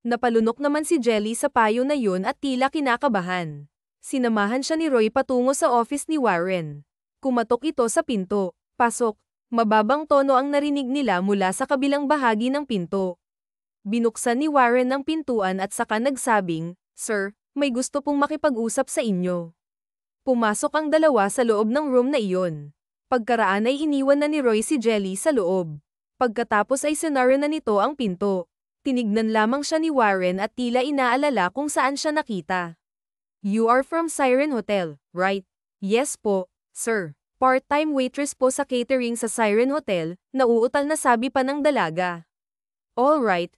Napalunok naman si Jelly sa payo na yun at tila kinakabahan. Sinamahan siya ni Roy patungo sa office ni Warren. Kumatok ito sa pinto. Pasok. Mababang tono ang narinig nila mula sa kabilang bahagi ng pinto. Binuksan ni Warren ang pintuan at saka nagsabing, "Sir, may gusto pong makipag-usap sa inyo." Pumasok ang dalawa sa loob ng room na iyon. Pagkaraan ay iniwan na ni Roy si Jelly sa loob. Pagkatapos ay sinara na nito ang pinto. Tinignan lamang siya ni Warren at tila inaalala kung saan siya nakita. "You are from Siren Hotel, right?" "Yes po, sir. Part-time waitress po sa catering sa Siren Hotel," nauutal na sabi pa ng dalaga. All right.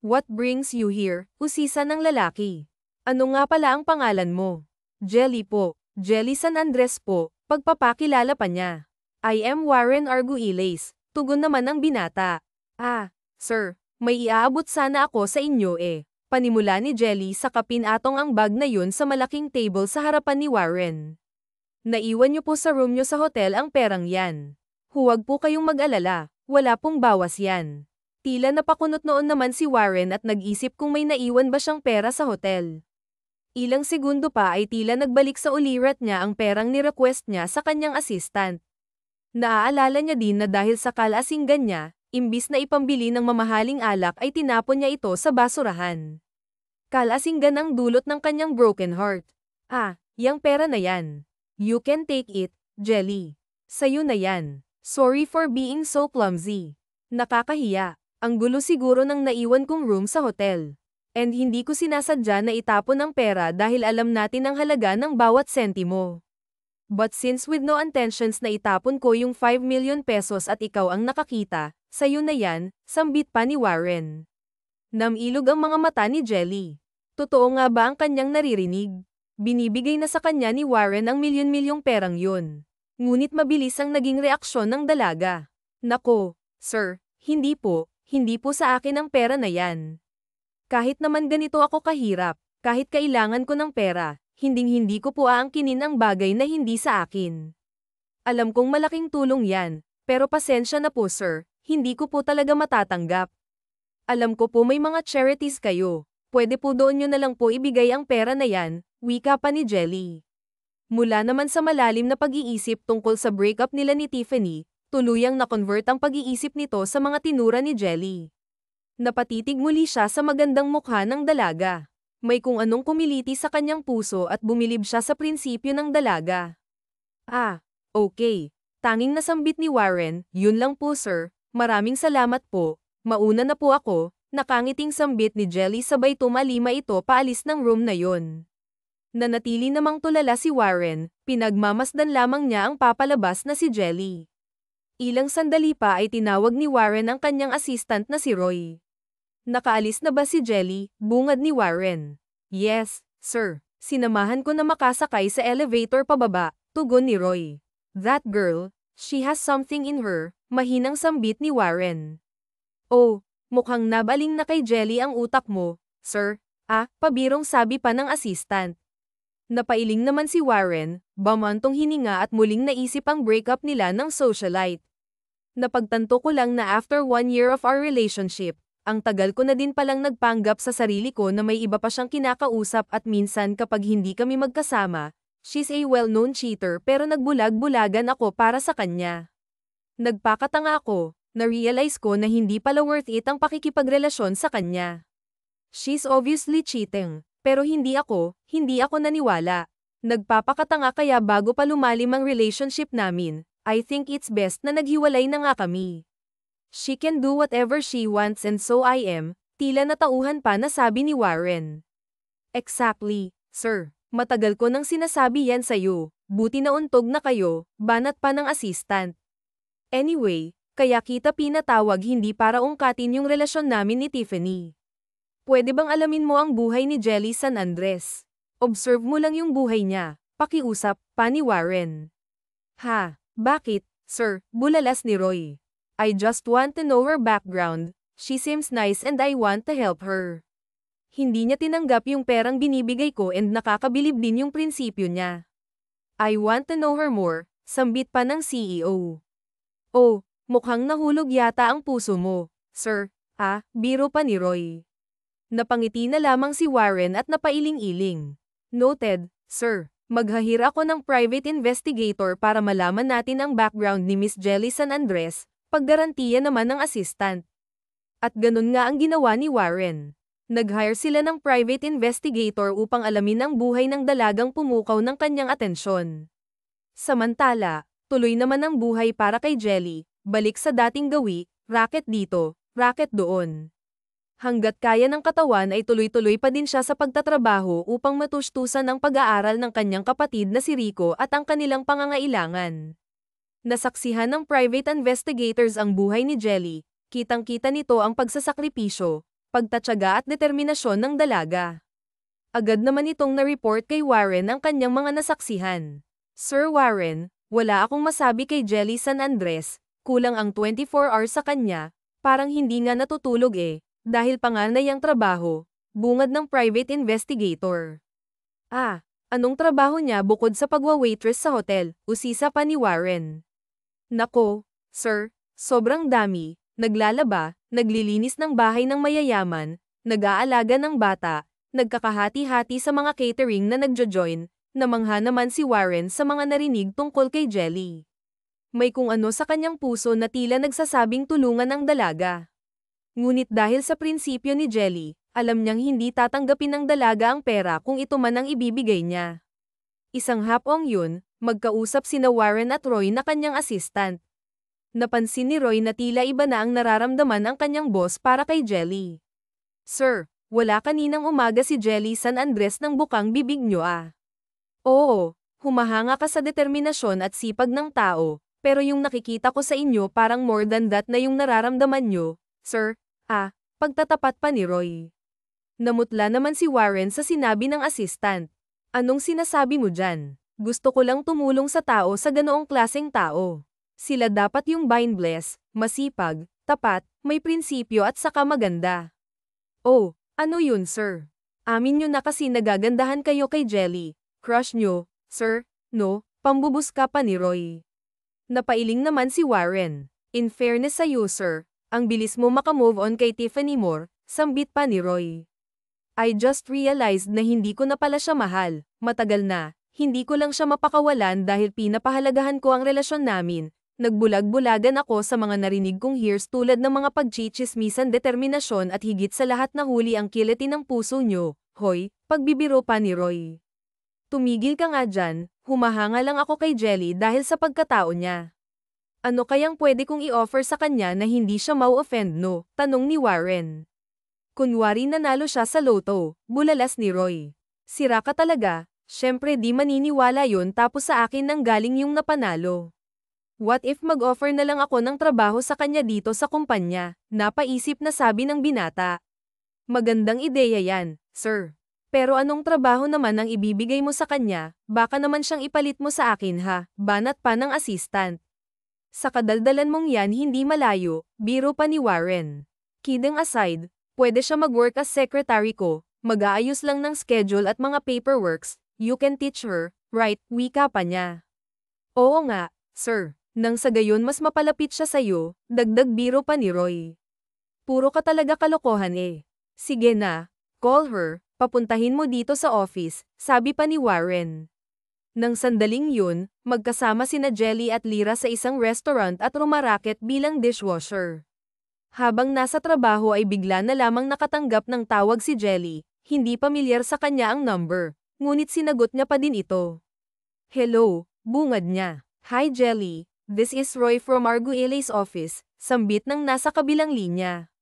What brings you here?" usisa ng lalaki. "Ano nga pala ang pangalan mo?" "Jelly po. Jelly San Andres po," pagpapakilala pa niya. "I am Warren Arguelles," tugon naman ng binata. "Ah, sir, may iaabot sana ako sa inyo Panimula ni Jelly sa kapinatong ang bag na yun sa malaking table sa harapan ni Warren. "Naiwan niyo po sa room niyo sa hotel ang perang yan. Huwag po kayong mag-alala, wala pong bawas yan." Tila napakunot noon naman si Warren at nag-isip kung may naiwan ba siyang pera sa hotel. Ilang segundo pa ay tila nagbalik sa ulirat niya ang perang ni-request niya sa kanyang assistant. Naaalala niya din na dahil sa kalasinggan niya, imbis na ipambili ng mamahaling alak ay tinapon niya ito sa basurahan. Kalasinggan ang dulot ng kanyang broken heart. "Ah, yang pera na yan. You can take it, Jelly. Sa'yo na yan. Sorry for being so clumsy. Nakakahiya. Ang gulo siguro ng naiwan kong room sa hotel. And hindi ko sinasadya na itapon ang pera dahil alam natin ang halaga ng bawat sentimo. But since with no intentions na itapon ko yung 5 million pesos at ikaw ang nakakita, sa'yo na yan," sambit pa ni Warren. Namilog ang mga mata ni Jelly. Totoo nga ba ang kanyang naririnig? Binibigay na sa kanya ni Warren ang milyon-milyong perang yun. Ngunit mabilis ang naging reaksyon ng dalaga. "Nako, sir, hindi po sa akin ang pera na yan. Kahit naman ganito ako kahirap, kahit kailangan ko ng pera, hinding-hindi ko po aangkinin ang bagay na hindi sa akin. Alam kong malaking tulong yan, pero pasensya na po sir, hindi ko po talaga matatanggap. Alam ko po may mga charities kayo. Pwede po doon nyo na lang po ibigay ang pera na yan," wika pa ni Jelly. Mula naman sa malalim na pag-iisip tungkol sa breakup nila ni Tiffany, tuluyang na-convert ang pag-iisip nito sa mga tinura ni Jelly. Napatitig muli siya sa magandang mukha ng dalaga. May kung anong kumiliti sa kanyang puso at bumilib siya sa prinsipyo ng dalaga. "Ah, okay. Tanging nasambit ni Warren, "Yun lang po sir, maraming salamat po, mauna na po ako." Nakangiting sambit ni Jelly sabay tumalima ito paalis ng room na yon. Nanatili namang tulala si Warren, pinagmamasdan lamang niya ang papalabas na si Jelly. Ilang sandali pa ay tinawag ni Warren ang kanyang assistant na si Roy. "Nakaalis na ba si Jelly?" bungad ni Warren. "Yes, sir. Sinamahan ko na makasakay sa elevator pababa," tugon ni Roy. "That girl, she has something in her," mahinang sambit ni Warren. "Oh, mukhang nabaling na kay Jelly ang utak mo, sir." Pabirong sabi pa ng assistant. Napailing naman si Warren, bamantong hininga at muling naisip ang breakup nila ng socialite. "Napagtanto ko lang na after 1 year of our relationship, ang tagal ko na din palang nagpanggap sa sarili ko na may iba pa siyang kinakausap at minsan kapag hindi kami magkasama, she's a well-known cheater pero nagbulag-bulagan ako para sa kanya. Nagpakatanga ako. Na-realize ko na hindi pala worth it ang pakikipagrelasyon sa kanya. She's obviously cheating, pero hindi ako naniwala. Nagpapakatanga kaya bago pa lumalim ang relationship namin, I think it's best na naghiwalay na nga kami. She can do whatever she wants and so I am," tila natauhan pa na sabi ni Warren. "Exactly, sir. Matagal ko nang sinasabi yan sa'yo, buti na untog na kayo," banat pa ng assistant. "Anyway, kaya kita pinatawag hindi para ungkatin yung relasyon namin ni Tiffany. Pwede bang alamin mo ang buhay ni Jelly San Andres? Observe mo lang yung buhay niya. Pakiusap, pa ni Warren. Ha? Bakit, sir? Bulalas ni Roy. I just want to know her background. She seems nice and I want to help her. Hindi niya tinanggap yung perang binibigay ko and nakakabilib din yung prinsipyo niya. I want to know her more, sambit pa ng CEO. Oh, mukhang nahulog yata ang puso mo, sir. Biro pa ni Roy. Napangiti na lamang si Warren at napailing-iling. Noted, sir. Maghahira ako ng private investigator para malaman natin ang background ni Miss Jelly San Andres, paggarantiya naman ng assistant. At ganun nga ang ginawa ni Warren. Nag-hire sila ng private investigator upang alamin ang buhay ng dalagang pumukaw ng kanyang atensyon. Samantala, tuloy naman ang buhay para kay Jelly, balik sa dating gawi, racket dito, racket doon. Hanggat kaya ng katawan ay tuloy-tuloy pa din siya sa pagtatrabaho upang matustusan ang pag-aaral ng kanyang kapatid na si Rico at ang kanilang pangangailangan. Nasaksihan ng private investigators ang buhay ni Jelly, kitang-kita nito ang pagsasakripisyo, pagtatyaga at determinasyon ng dalaga. Agad naman itong na-report kay Warren ang kanyang mga nasaksihan. Sir Warren, wala akong masabi kay Jelly San Andres, kulang ang 24 hours sa kanya, parang hindi nga natutulog dahil panganay ang trabaho, bungad ng private investigator. Anong trabaho niya bukod sa pagwa-waitress sa hotel? Usisa pa ni Warren. Nako, sir, sobrang dami, naglalaba, naglilinis ng bahay ng mayayaman, nag-aalaga ng bata, nagkakahati-hati sa mga catering na nagjo-join, namangha naman si Warren sa mga narinig tungkol kay Jelly. May kung ano sa kanyang puso na tila nagsasabing tulungan ang dalaga. Ngunit dahil sa prinsipyo ni Jelly, alam niyang hindi tatanggapin ng dalaga ang pera kung ito man ang ibibigay niya. Isang hapong yun, magkausap sina Warren at Roy na kanyang assistant. Napansin ni Roy na tila iba na ang nararamdaman ang kanyang boss para kay Jelly. Sir, wala kaninang umaga si Jelly San Andres ng bukang bibig niyo Oo, humahanga ka sa determinasyon at sipag ng tao, pero yung nakikita ko sa inyo parang more than that na yung nararamdaman niyo, sir. Pagtatapat pa ni Roy. Namutla naman si Warren sa sinabi ng assistant. Anong sinasabi mo dyan? Gusto ko lang tumulong sa tao sa ganoong klaseng tao. Sila dapat yung bineless, masipag, tapat, may prinsipyo at saka maganda. Oh, ano yun sir? Amin nyo na kasi nagagandahan kayo kay Jelly. Crush nyo, sir, no? Pambubuska pa ni Roy. Napailing naman si Warren. In fairness sa you sir, ang bilis mo makamove on kay Tiffany Moore, sambit pa ni Roy. I just realized na hindi ko na pala siya mahal, matagal na, hindi ko lang siya mapakawalan dahil pinapahalagahan ko ang relasyon namin. Nagbulag-bulagan ako sa mga narinig kong hears tulad ng mga pagchichismisan, determinasyon at higit sa lahat na huli ang kiliti ng puso nyo, hoy, pagbibiro pa ni Roy. Tumigil ka nga dyan, humahanga lang ako kay Jelly dahil sa pagkatao niya. Ano kayang pwede kong i-offer sa kanya na hindi siya mau-offend no? Tanong ni Warren. Kunwari nanalo siya sa loto, bulalas ni Roy. Sira ka talaga, syempre di maniniwala yon tapos sa akin nang galing yung napanalo. What if mag-offer na lang ako ng trabaho sa kanya dito sa kumpanya? Napaisip na sabi ng binata. Magandang ideya yan, sir. Pero anong trabaho naman ang ibibigay mo sa kanya? Baka naman siyang ipalit mo sa akin ha, banat pa ng assistant. Sa kadaldalan mong yan hindi malayo, biro pa ni Warren. Kidding aside, pwede siya mag-work as secretary ko, mag-aayos lang ng schedule at mga paperworks, you can teach her, right? Wika pa niya. Oo nga, sir, nang sa gayon mas mapalapit siya sa'yo, dagdag biro pa ni Roy. Puro ka talaga kalokohan Sige na, call her, papuntahin mo dito sa office, sabi pa ni Warren. Nang sandaling yun, magkasama sina Jelly at Lyra sa isang restaurant at rumaraket bilang dishwasher. Habang nasa trabaho ay bigla na lamang nakatanggap ng tawag si Jelly, hindi pamilyar sa kanya ang number, ngunit sinagot niya pa din ito. Hello, bungad niya. Hi Jelly, this is Roy from Arguelles office, sambit ng nasa kabilang linya.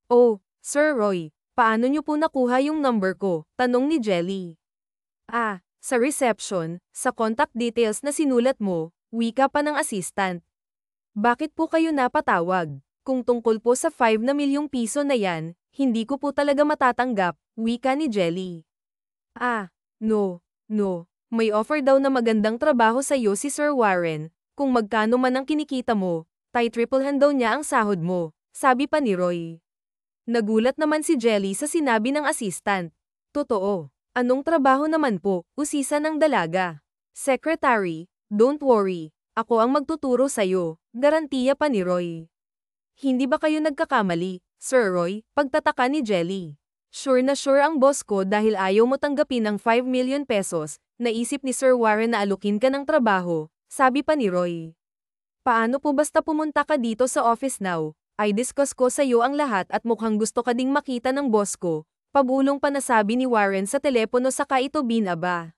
Oh, Sir Roy, paano niyo po nakuha yung number ko? Tanong ni Jelly. Sa reception, sa contact details na sinulat mo, wika pa ng assistant. Bakit po kayo napatawag? Kung tungkol po sa 5 na milyong piso na yan, hindi ko po talaga matatanggap, wika ni Jelly. No. May offer daw na magandang trabaho sa'yo si Sir Warren. Kung magkano man ang kinikita mo, triplehan daw niya ang sahod mo, sabi pa ni Roy. Nagulat naman si Jelly sa sinabi ng assistant. Totoo. Anong trabaho naman po? Usisa ng dalaga. Secretary, don't worry. Ako ang magtuturo sa'yo, garantiya pa ni Roy. Hindi ba kayo nagkakamali, Sir Roy? Pagtataka ni Jelly. Sure na sure ang boss ko dahil ayaw mo tanggapin ang 5 million pesos, naisip ni Sir Warren na alukin ka ng trabaho, sabi pa ni Roy. Paano po basta pumunta ka dito sa office now? I discuss ko sa iyo ang lahat at mukhang gusto ka ding makita ng boss ko, pabulong pa nasabi ni Warren sa telepono saka ito binaba.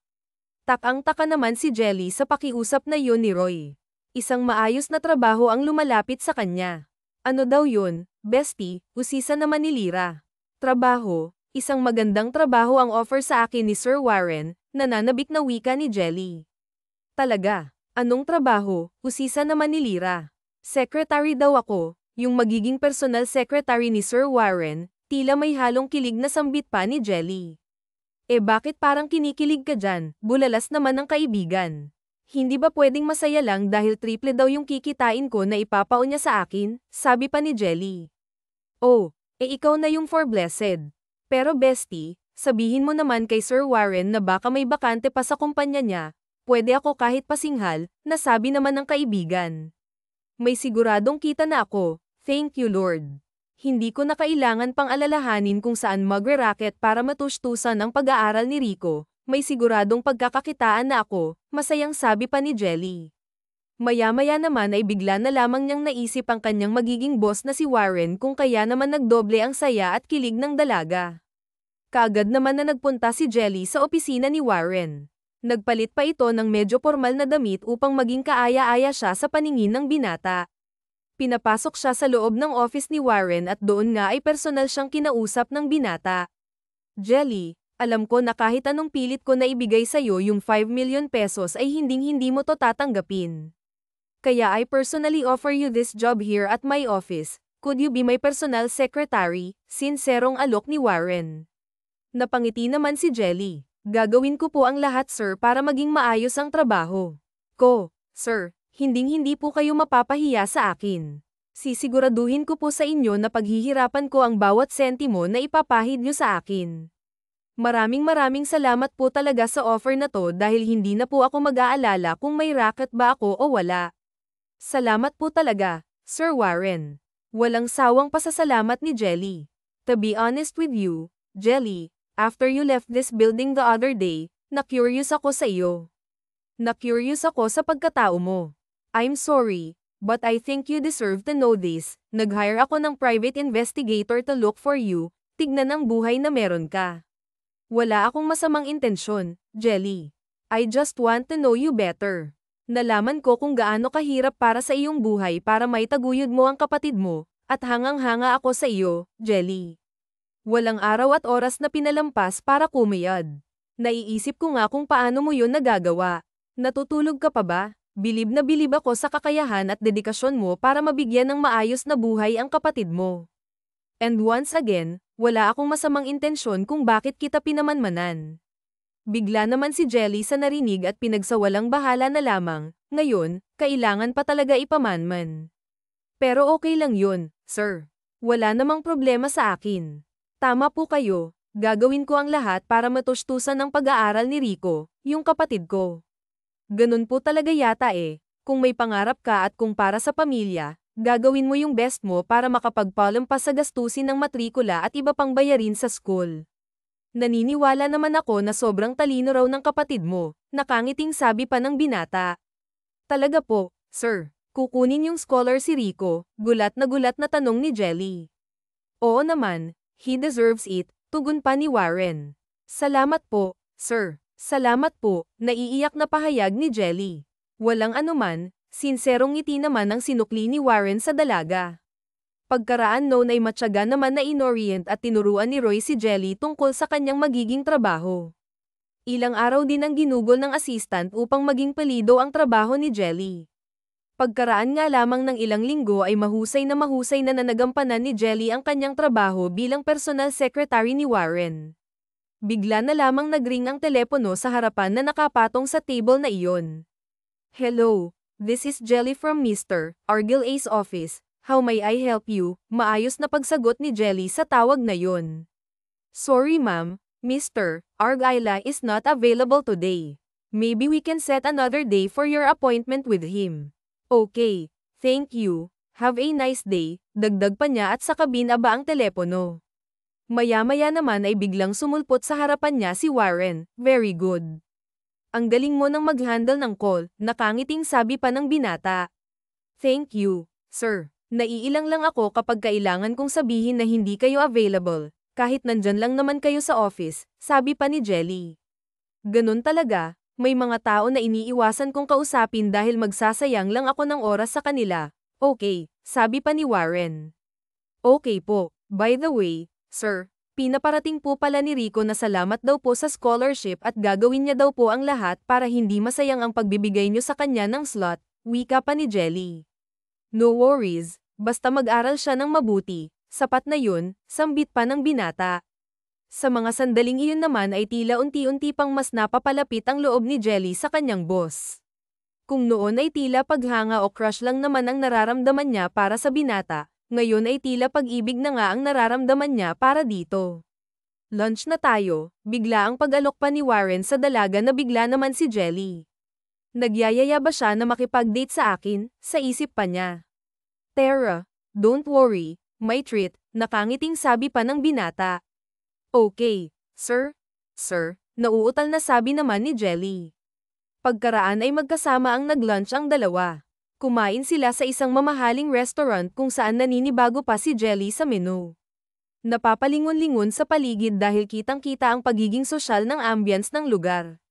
Takang-taka naman si Jelly sa pakiusap na yun ni Roy. Isang maayos na trabaho ang lumalapit sa kanya. Ano daw yun, bestie? Usisa naman ni Lyra. Trabaho, isang magandang trabaho ang offer sa akin ni Sir Warren, nananabik na wika ni Jelly. Talaga, anong trabaho? Usisa naman ni Lyra. Secretary daw ako, yung magiging personal secretary ni Sir Warren, tila may halong kilig na sambit pa ni Jelly. Bakit parang kinikilig ka dyan? Bulalas naman ng kaibigan. Hindi ba pwedeng masaya lang dahil triple daw yung kikitain ko na ipapaon niya sa akin? Sabi pa ni Jelly. Oh, ikaw na yung for blessed. Pero bestie, sabihin mo naman kay Sir Warren na baka may bakante pa sa kumpanya niya, pwede ako kahit pasinghal, nasabi naman ng kaibigan. May siguradong kita na ako, thank you Lord. Hindi ko na kailangan pang alalahanin kung saan magre-racket para matustusan ang pag-aaral ni Rico, may siguradong pagkakakitaan na ako, masayang sabi pa ni Jelly. Maya-maya naman ay bigla na lamang niyang naisip ang kanyang magiging boss na si Warren kung kaya naman nagdoble ang saya at kilig ng dalaga. Kaagad naman na nagpunta si Jelly sa opisina ni Warren. Nagpalit pa ito ng medyo formal na damit upang maging kaaya-aya siya sa paningin ng binata. Pinapasok siya sa loob ng office ni Warren at doon nga ay personal siyang kinausap ng binata. Jelly, alam ko na kahit anong pilit ko na ibigay sa'yo yung 5 million pesos ay hinding-hindi mo to tatanggapin. Kaya I personally offer you this job here at my office. Could you be my personal secretary? Sinserong alok ni Warren. Napangiti naman si Jelly. Gagawin ko po ang lahat sir para maging maayos ang trabaho ko. Sir, hinding-hindi po kayo mapapahiya sa akin. Sisiguraduhin ko po sa inyo na paghihirapan ko ang bawat sentimo na ipapahid nyo sa akin. Maraming salamat po talaga sa offer na to dahil hindi na po ako mag-aalala kung may racket ba ako o wala. Salamat po talaga, Sir Warren. Walang sawang pasasalamat ni Jelly. To be honest with you, Jelly, after you left this building the other day, na-curious ako sa iyo. Na-curious ako sa pagkatao mo. I'm sorry, but I think you deserve to know this. Nag-hire ako ng private investigator to look for you, tignan ang buhay na meron ka. Wala akong masamang intensyon, Jelly. I just want to know you better. Nalaman ko kung gaano kahirap para sa iyong buhay para maitaguyod mo ang kapatid mo, at hangang-hanga ako sa iyo, Jelly. Walang araw at oras na pinalampas para kumayad. Naiisip ko nga kung paano mo yun nagagawa. Natutulog ka pa ba? Bilib na bilib ako sa kakayahan at dedikasyon mo para mabigyan ng maayos na buhay ang kapatid mo. And once again, wala akong masamang intensyon kung bakit kita pinamanmanan. Bigla naman si Jelly sa narinig at pinagsawalang bahala na lamang, ngayon, kailangan pa talaga ipamanman. Pero okay lang yun, sir. Wala namang problema sa akin. Tama po kayo, gagawin ko ang lahat para matustusan ang pag-aaral ni Rico, yung kapatid ko. Ganun po talaga yata kung may pangarap ka at kung para sa pamilya, gagawin mo yung best mo para makapagpalampas sa gastusin ng matrikula at iba pang bayarin sa school. Naniniwala naman ako na sobrang talino raw ng kapatid mo, nakangiting sabi pa ng binata. Talaga po, sir, kukunin yung scholar si Rico, gulat na tanong ni Jelly. Oo naman, he deserves it, tugon pa ni Warren. Salamat po, sir. Salamat po, naiiyak na pahayag ni Jelly. Walang anuman, sinserong ngiti naman ang sinukli ni Warren sa dalaga. Pagkaraan noon ay matyaga naman na inorient at tinuruan ni Roy si Jelly tungkol sa kanyang magiging trabaho. Ilang araw din ang ginugol ng assistant upang maging palido ang trabaho ni Jelly. Pagkaraan nga lamang ng ilang linggo ay mahusay na nanagampanan ni Jelly ang kanyang trabaho bilang personal secretary ni Warren. Bigla na lamang nagring ang telepono sa harapan na nakapatong sa table na iyon. Hello, this is Jelly from Mr. Argyle A's office. How may I help you? Maayos na pagsagot ni Jelly sa tawag na yun. Sorry ma'am, Mr. Argyle is not available today. Maybe we can set another day for your appointment with him. Okay, thank you. Have a nice day, dagdag pa niya at saka binaba ang telepono. Maya-maya naman ay biglang sumulpot sa harapan niya si Warren. Very good. Ang galing mo nang mag-handle ng call, nakangiting sabi pa ng binata. Thank you, sir. Naiilang lang ako kapag kailangan kong sabihin na hindi kayo available, kahit nandyan lang naman kayo sa office, sabi pa ni Jelly. Ganun talaga, may mga tao na iniiwasan kong kausapin dahil magsasayang lang ako ng oras sa kanila. Okay, sabi pa ni Warren. Okay po, by the way, sir, pinaparating po pala ni Rico na salamat daw po sa scholarship at gagawin niya daw po ang lahat para hindi masayang ang pagbibigay niyo sa kanya ng slot, wika pa ni Jelly. No worries, basta mag-aral siya ng mabuti, sapat na yun, sambit pa ng binata. Sa mga sandaling iyon naman ay tila unti-unti pang mas napapalapit ang loob ni Jelly sa kanyang boss. Kung noon ay tila paghanga o crush lang naman ang nararamdaman niya para sa binata, ngayon ay tila pag-ibig na nga ang nararamdaman niya para dito. Lunch na tayo, bigla ang pag-alok pa ni Warren sa dalaga na bigla naman si Jelly. Nagyayaya ba siya na makipag-date sa akin, sa isip pa niya. Tara, don't worry, my treat, nakangiting sabi pa ng binata. Okay, sir? Sir, nauutal na sabi naman ni Jelly. Pagkaraan ay magkasama ang nag-lunch ang dalawa. Kumain sila sa isang mamahaling restaurant kung saan naninibago pa si Jelly sa menu. Napapalingon-lingon sa paligid dahil kitang-kita ang pagiging sosyal ng ambience ng lugar.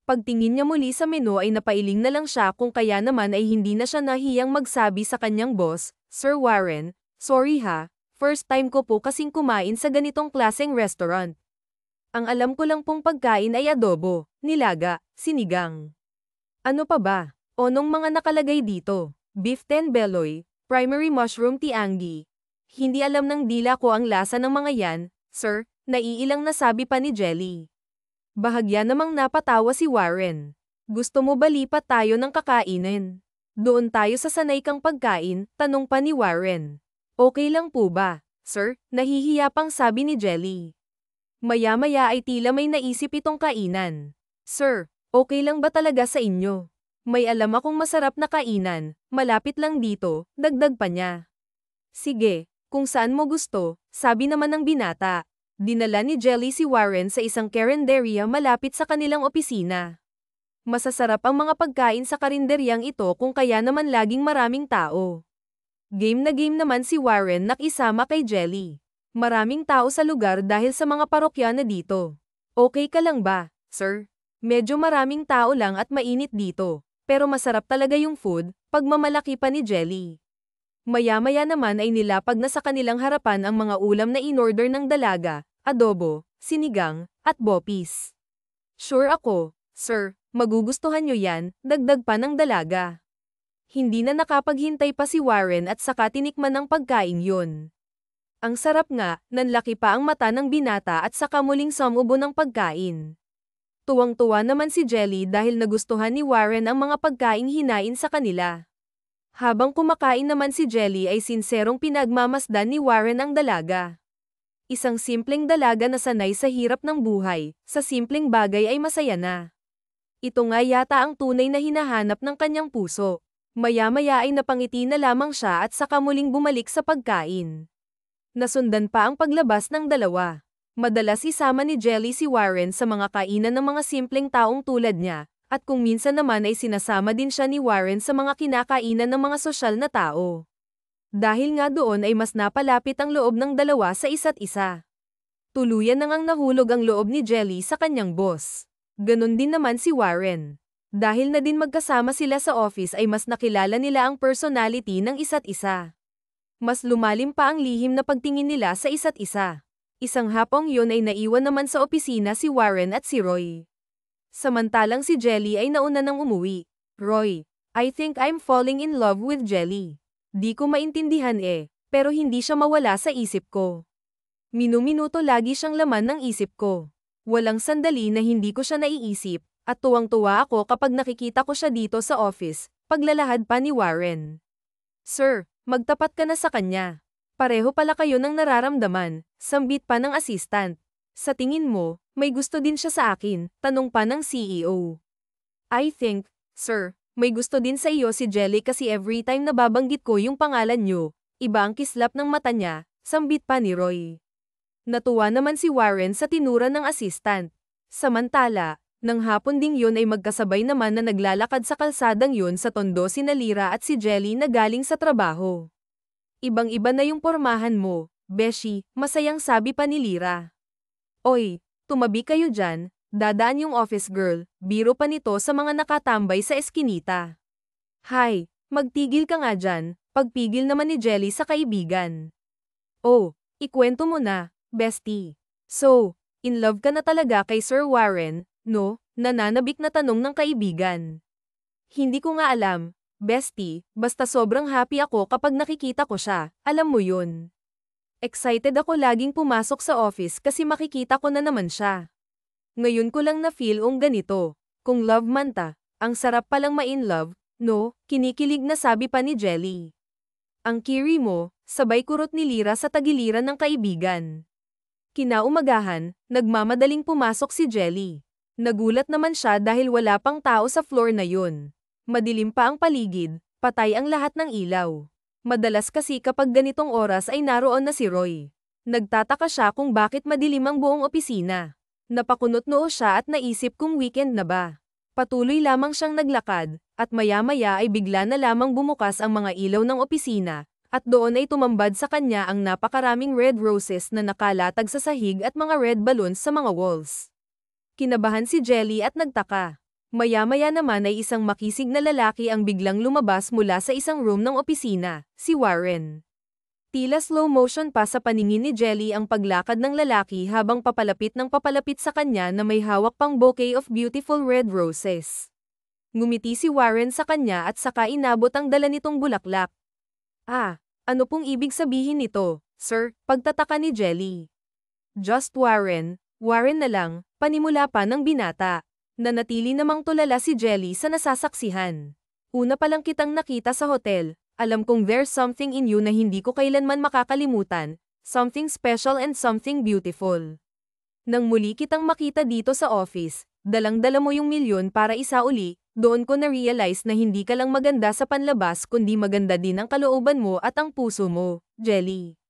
Pagtingin niya muli sa menu ay napailing na lang siya kung kaya naman ay hindi na siya nahiyang magsabi sa kanyang boss, Sir Warren, sorry ha, first time ko po kasing kumain sa ganitong klaseng restaurant. Ang alam ko lang pong pagkain ay adobo, nilaga, sinigang. Ano pa ba? Onong mga nakalagay dito? Beef tenbeloy, primary mushroom tiangi. Hindi alam ng dila ko ang lasa ng mga yan, sir, naiilang na sabi pa ni Jelly. Bahagya namang napatawa si Warren. Gusto mo ba lipat tayo ng kakainin? Doon tayo sa sanay kang pagkain, tanong pa ni Warren. Okay lang po ba, sir? Nahihiya pang sabi ni Jelly. Maya-maya ay tila may naisip itong kainan. Sir, okay lang ba talaga sa inyo? May alam akong masarap na kainan, malapit lang dito, dagdag pa niya. Sige, kung saan mo gusto, sabi naman ng binata. Dinala ni Jelly si Warren sa isang karinderya malapit sa kanilang opisina. Masasarap ang mga pagkain sa karinderyang ito kung kaya naman laging maraming tao. Game naman si Warren nakisama kay Jelly. Maraming tao sa lugar dahil sa mga parokya na dito. Okay ka lang ba, sir? Medyo maraming tao lang at mainit dito, pero masarap talaga yung food, pagmamalaki pa ni Jelly. Maya-maya naman ay nilapag na sa kanilang harapan ang mga ulam na in-order ng dalaga, adobo, sinigang, at bopis. Sure ako, sir, magugustuhan nyo yan, dagdag pa ng dalaga. Hindi na nakapaghintay pa si Warren at saka tinikman ng pagkain yun. Ang sarap nga, nanlaki pa ang mata ng binata at saka muling sumubo ng pagkain. Tuwang-tuwa naman si Jelly dahil nagustuhan ni Warren ang mga pagkaing hinain sa kanila. Habang kumakain naman si Jelly ay sinserong pinagmamasdan ni Warren ang dalaga. Isang simpleng dalaga na sanay sa hirap ng buhay, sa simpleng bagay ay masaya na. Ito nga yata ang tunay na hinahanap ng kanyang puso. Maya-maya ay napangiti na lamang siya at saka muling bumalik sa pagkain. Nasundan pa ang paglabas ng dalawa. Madalas isama ni Jelly si Warren sa mga kainan ng mga simpleng taong tulad niya, at kung minsan naman ay sinasama din siya ni Warren sa mga kinakainan ng mga sosyal na tao. Dahil nga doon ay mas napalapit ang loob ng dalawa sa isa't isa. Tuluyan na ngang nahulog ang loob ni Jelly sa kanyang boss. Ganon din naman si Warren. Dahil na din magkasama sila sa office ay mas nakilala nila ang personality ng isa't isa. Mas lumalim pa ang lihim na pagtingin nila sa isa't isa. Isang hapong yun ay naiwan naman sa opisina si Warren at si Roy. Samantalang si Jelly ay nauna nang umuwi. Roy, I think I'm falling in love with Jelly. Di ko maintindihan pero hindi siya mawala sa isip ko. Minuminuto lagi siyang laman ng isip ko. Walang sandali na hindi ko siya naiisip, at tuwang-tuwa ako kapag nakikita ko siya dito sa office, paglalahad pa ni Warren. Sir, magtapat ka na sa kanya. Pareho pala kayo ng nararamdaman, sambit pa ng assistant. Sa tingin mo, may gusto din siya sa akin, tanong pa ng CEO. I think, sir, may gusto din sa iyo si Jelly kasi every time nababanggit ko yung pangalan niyo, iba ang kislap ng mata niya, sambit pa ni Roy. Natuwa naman si Warren sa tinura ng assistant. Samantala, nang hapon ding yun ay magkasabay naman na naglalakad sa kalsadang yun sa tondo sina Lyra at si Jelly na galing sa trabaho. Ibang-iba na yung pormahan mo, Beshi, masayang sabi pa ni Lyra. Oy, tumabi kayo dyan, dadaan yung office girl, biro pa nito sa mga nakatambay sa eskinita. Hay, magtigil ka nga dyan, pagpigil naman ni Jelly sa kaibigan. Oh, ikwento mo na, bestie. So, in love ka na talaga kay Sir Warren, no? Nananabik na tanong ng kaibigan. Hindi ko nga alam, bestie, basta sobrang happy ako kapag nakikita ko siya, alam mo yun. Excited ako laging pumasok sa office kasi makikita ko na naman siya. Ngayon ko lang na-feel ganito. Kung love man ta, ang sarap palang ma-in love, no? Kinikilig na sabi pa ni Jelly. Ang kiri mo, sabay kurot ni Lyra sa tagiliran ng kaibigan. Kinaumagahan, nagmamadaling pumasok si Jelly. Nagulat naman siya dahil wala pang tao sa floor na yun. Madilim pa ang paligid, patay ang lahat ng ilaw. Madalas kasi kapag ganitong oras ay naroon na si Roy. Nagtataka siya kung bakit madilim ang buong opisina. Napakunot noo siya at naisip kung weekend na ba. Patuloy lamang siyang naglakad, at maya-maya ay bigla na lamang bumukas ang mga ilaw ng opisina, at doon ay tumambad sa kanya ang napakaraming red roses na nakalatag sa sahig at mga red balloons sa mga walls. Kinabahan si Jelly at nagtaka. Maya-maya naman ay isang makisig na lalaki ang biglang lumabas mula sa isang room ng opisina, si Warren. Tila slow motion pa sa paningin ni Jelly ang paglakad ng lalaki habang papalapit sa kanya na may hawak pang bouquet of beautiful red roses. Ngumiti si Warren sa kanya at saka inabot ang dala nitong bulaklak. Ah, ano pong ibig sabihin nito, sir? Pagtataka ni Jelly. Just Warren, Warren na lang, panimula pa ng binata. Nanatili namang tulala si Jelly sa nasasaksihan. Una pa lang kitang nakita sa hotel, alam kong there's something in you na hindi ko kailanman makakalimutan, something special and something beautiful. Nang muli kitang makita dito sa office, dalang-dala mo yung milyon para isauli, doon ko na-realize na hindi ka lang maganda sa panlabas kundi maganda din ang kalooban mo at ang puso mo, Jelly.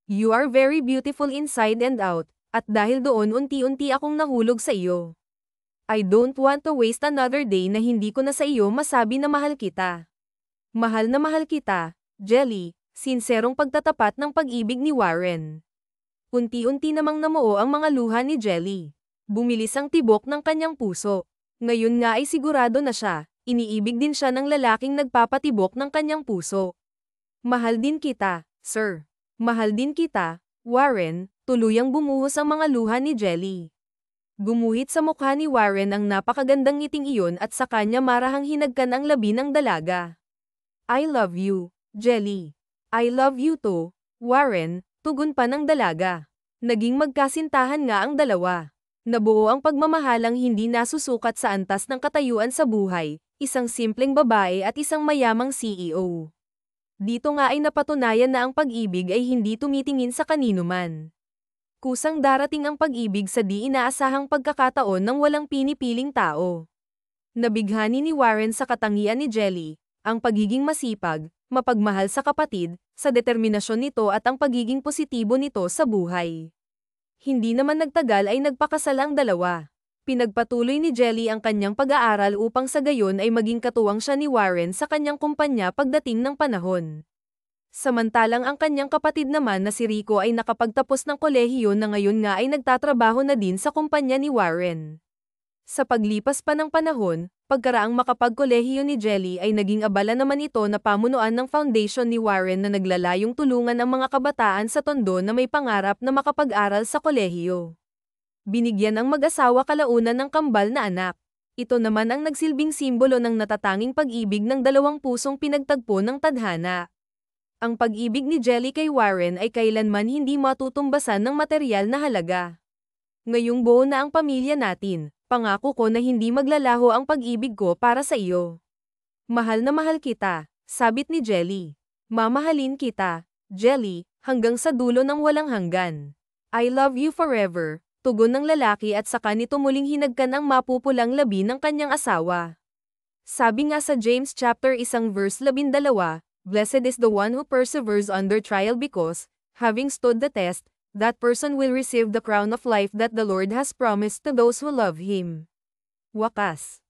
You are very beautiful inside and out, at dahil doon unti-unti akong nahulog sa iyo. I don't want to waste another day na hindi ko na sa iyo masabi na mahal kita. Mahal na mahal kita, Jelly, sinserong pagtatapat ng pag-ibig ni Warren. Unti-unti namang namuo ang mga luha ni Jelly. Bumilis ang tibok ng kanyang puso. Ngayon nga ay sigurado na siya, iniibig din siya ng lalaking nagpapatibok ng kanyang puso. Mahal din kita, sir. Mahal din kita, Warren, tuluyang bumuhos ang mga luha ni Jelly. Gumuhit sa mukha ni Warren ang napakagandang ngiting iyon at sa kanya marahang hinagkan ang labi ng dalaga. I love you, Jelly. I love you too, Warren, tugon pa ng dalaga. Naging magkasintahan nga ang dalawa. Nabuo ang pagmamahalang hindi nasusukat sa antas ng katayuan sa buhay, isang simpleng babae at isang mayamang CEO. Dito nga ay napatunayan na ang pag-ibig ay hindi tumitingin sa kanino man. Kusang darating ang pag-ibig sa di inaasahang pagkakataon ng walang pinipiling tao. Nabighani ni Warren sa katangian ni Jelly, ang pagiging masipag, mapagmahal sa kapatid, sa determinasyon nito at ang pagiging positibo nito sa buhay. Hindi naman nagtagal ay nagpakasal ang dalawa. Pinagpatuloy ni Jelly ang kanyang pag-aaral upang sa gayon ay maging katuwang siya ni Warren sa kanyang kumpanya pagdating ng panahon. Samantalang ang kanyang kapatid naman na si Rico ay nakapagtapos ng kolehiyo na ngayon nga ay nagtatrabaho na din sa kumpanya ni Warren. Sa paglipas pa ng panahon, pagkaraang makapagkolehiyo ni Jelly ay naging abala naman ito na pamunuan ng foundation ni Warren na naglalayong tulungan ang mga kabataan sa Tondo na may pangarap na makapag-aral sa kolehiyo. Binigyan ang mag-asawa kalaunan ng kambal na anak. Ito naman ang nagsilbing simbolo ng natatanging pag-ibig ng dalawang pusong pinagtagpo ng tadhana. Ang pag-ibig ni Jelly kay Warren ay kailanman hindi matutumbasan ng materyal na halaga. Ngayong buo na ang pamilya natin, pangako ko na hindi maglalaho ang pag-ibig ko para sa iyo. Mahal na mahal kita, sabit ni Jelly. Mamahalin kita, Jelly, hanggang sa dulo ng walang hanggan. I love you forever, tugon ng lalaki at saka nito muling hinagkan ang mapupulang labi ng kanyang asawa. Sabi nga sa James chapter 1 verse 12, Blessed is the one who perseveres under trial because, having stood the test, that person will receive the crown of life that the Lord has promised to those who love Him. Wakas.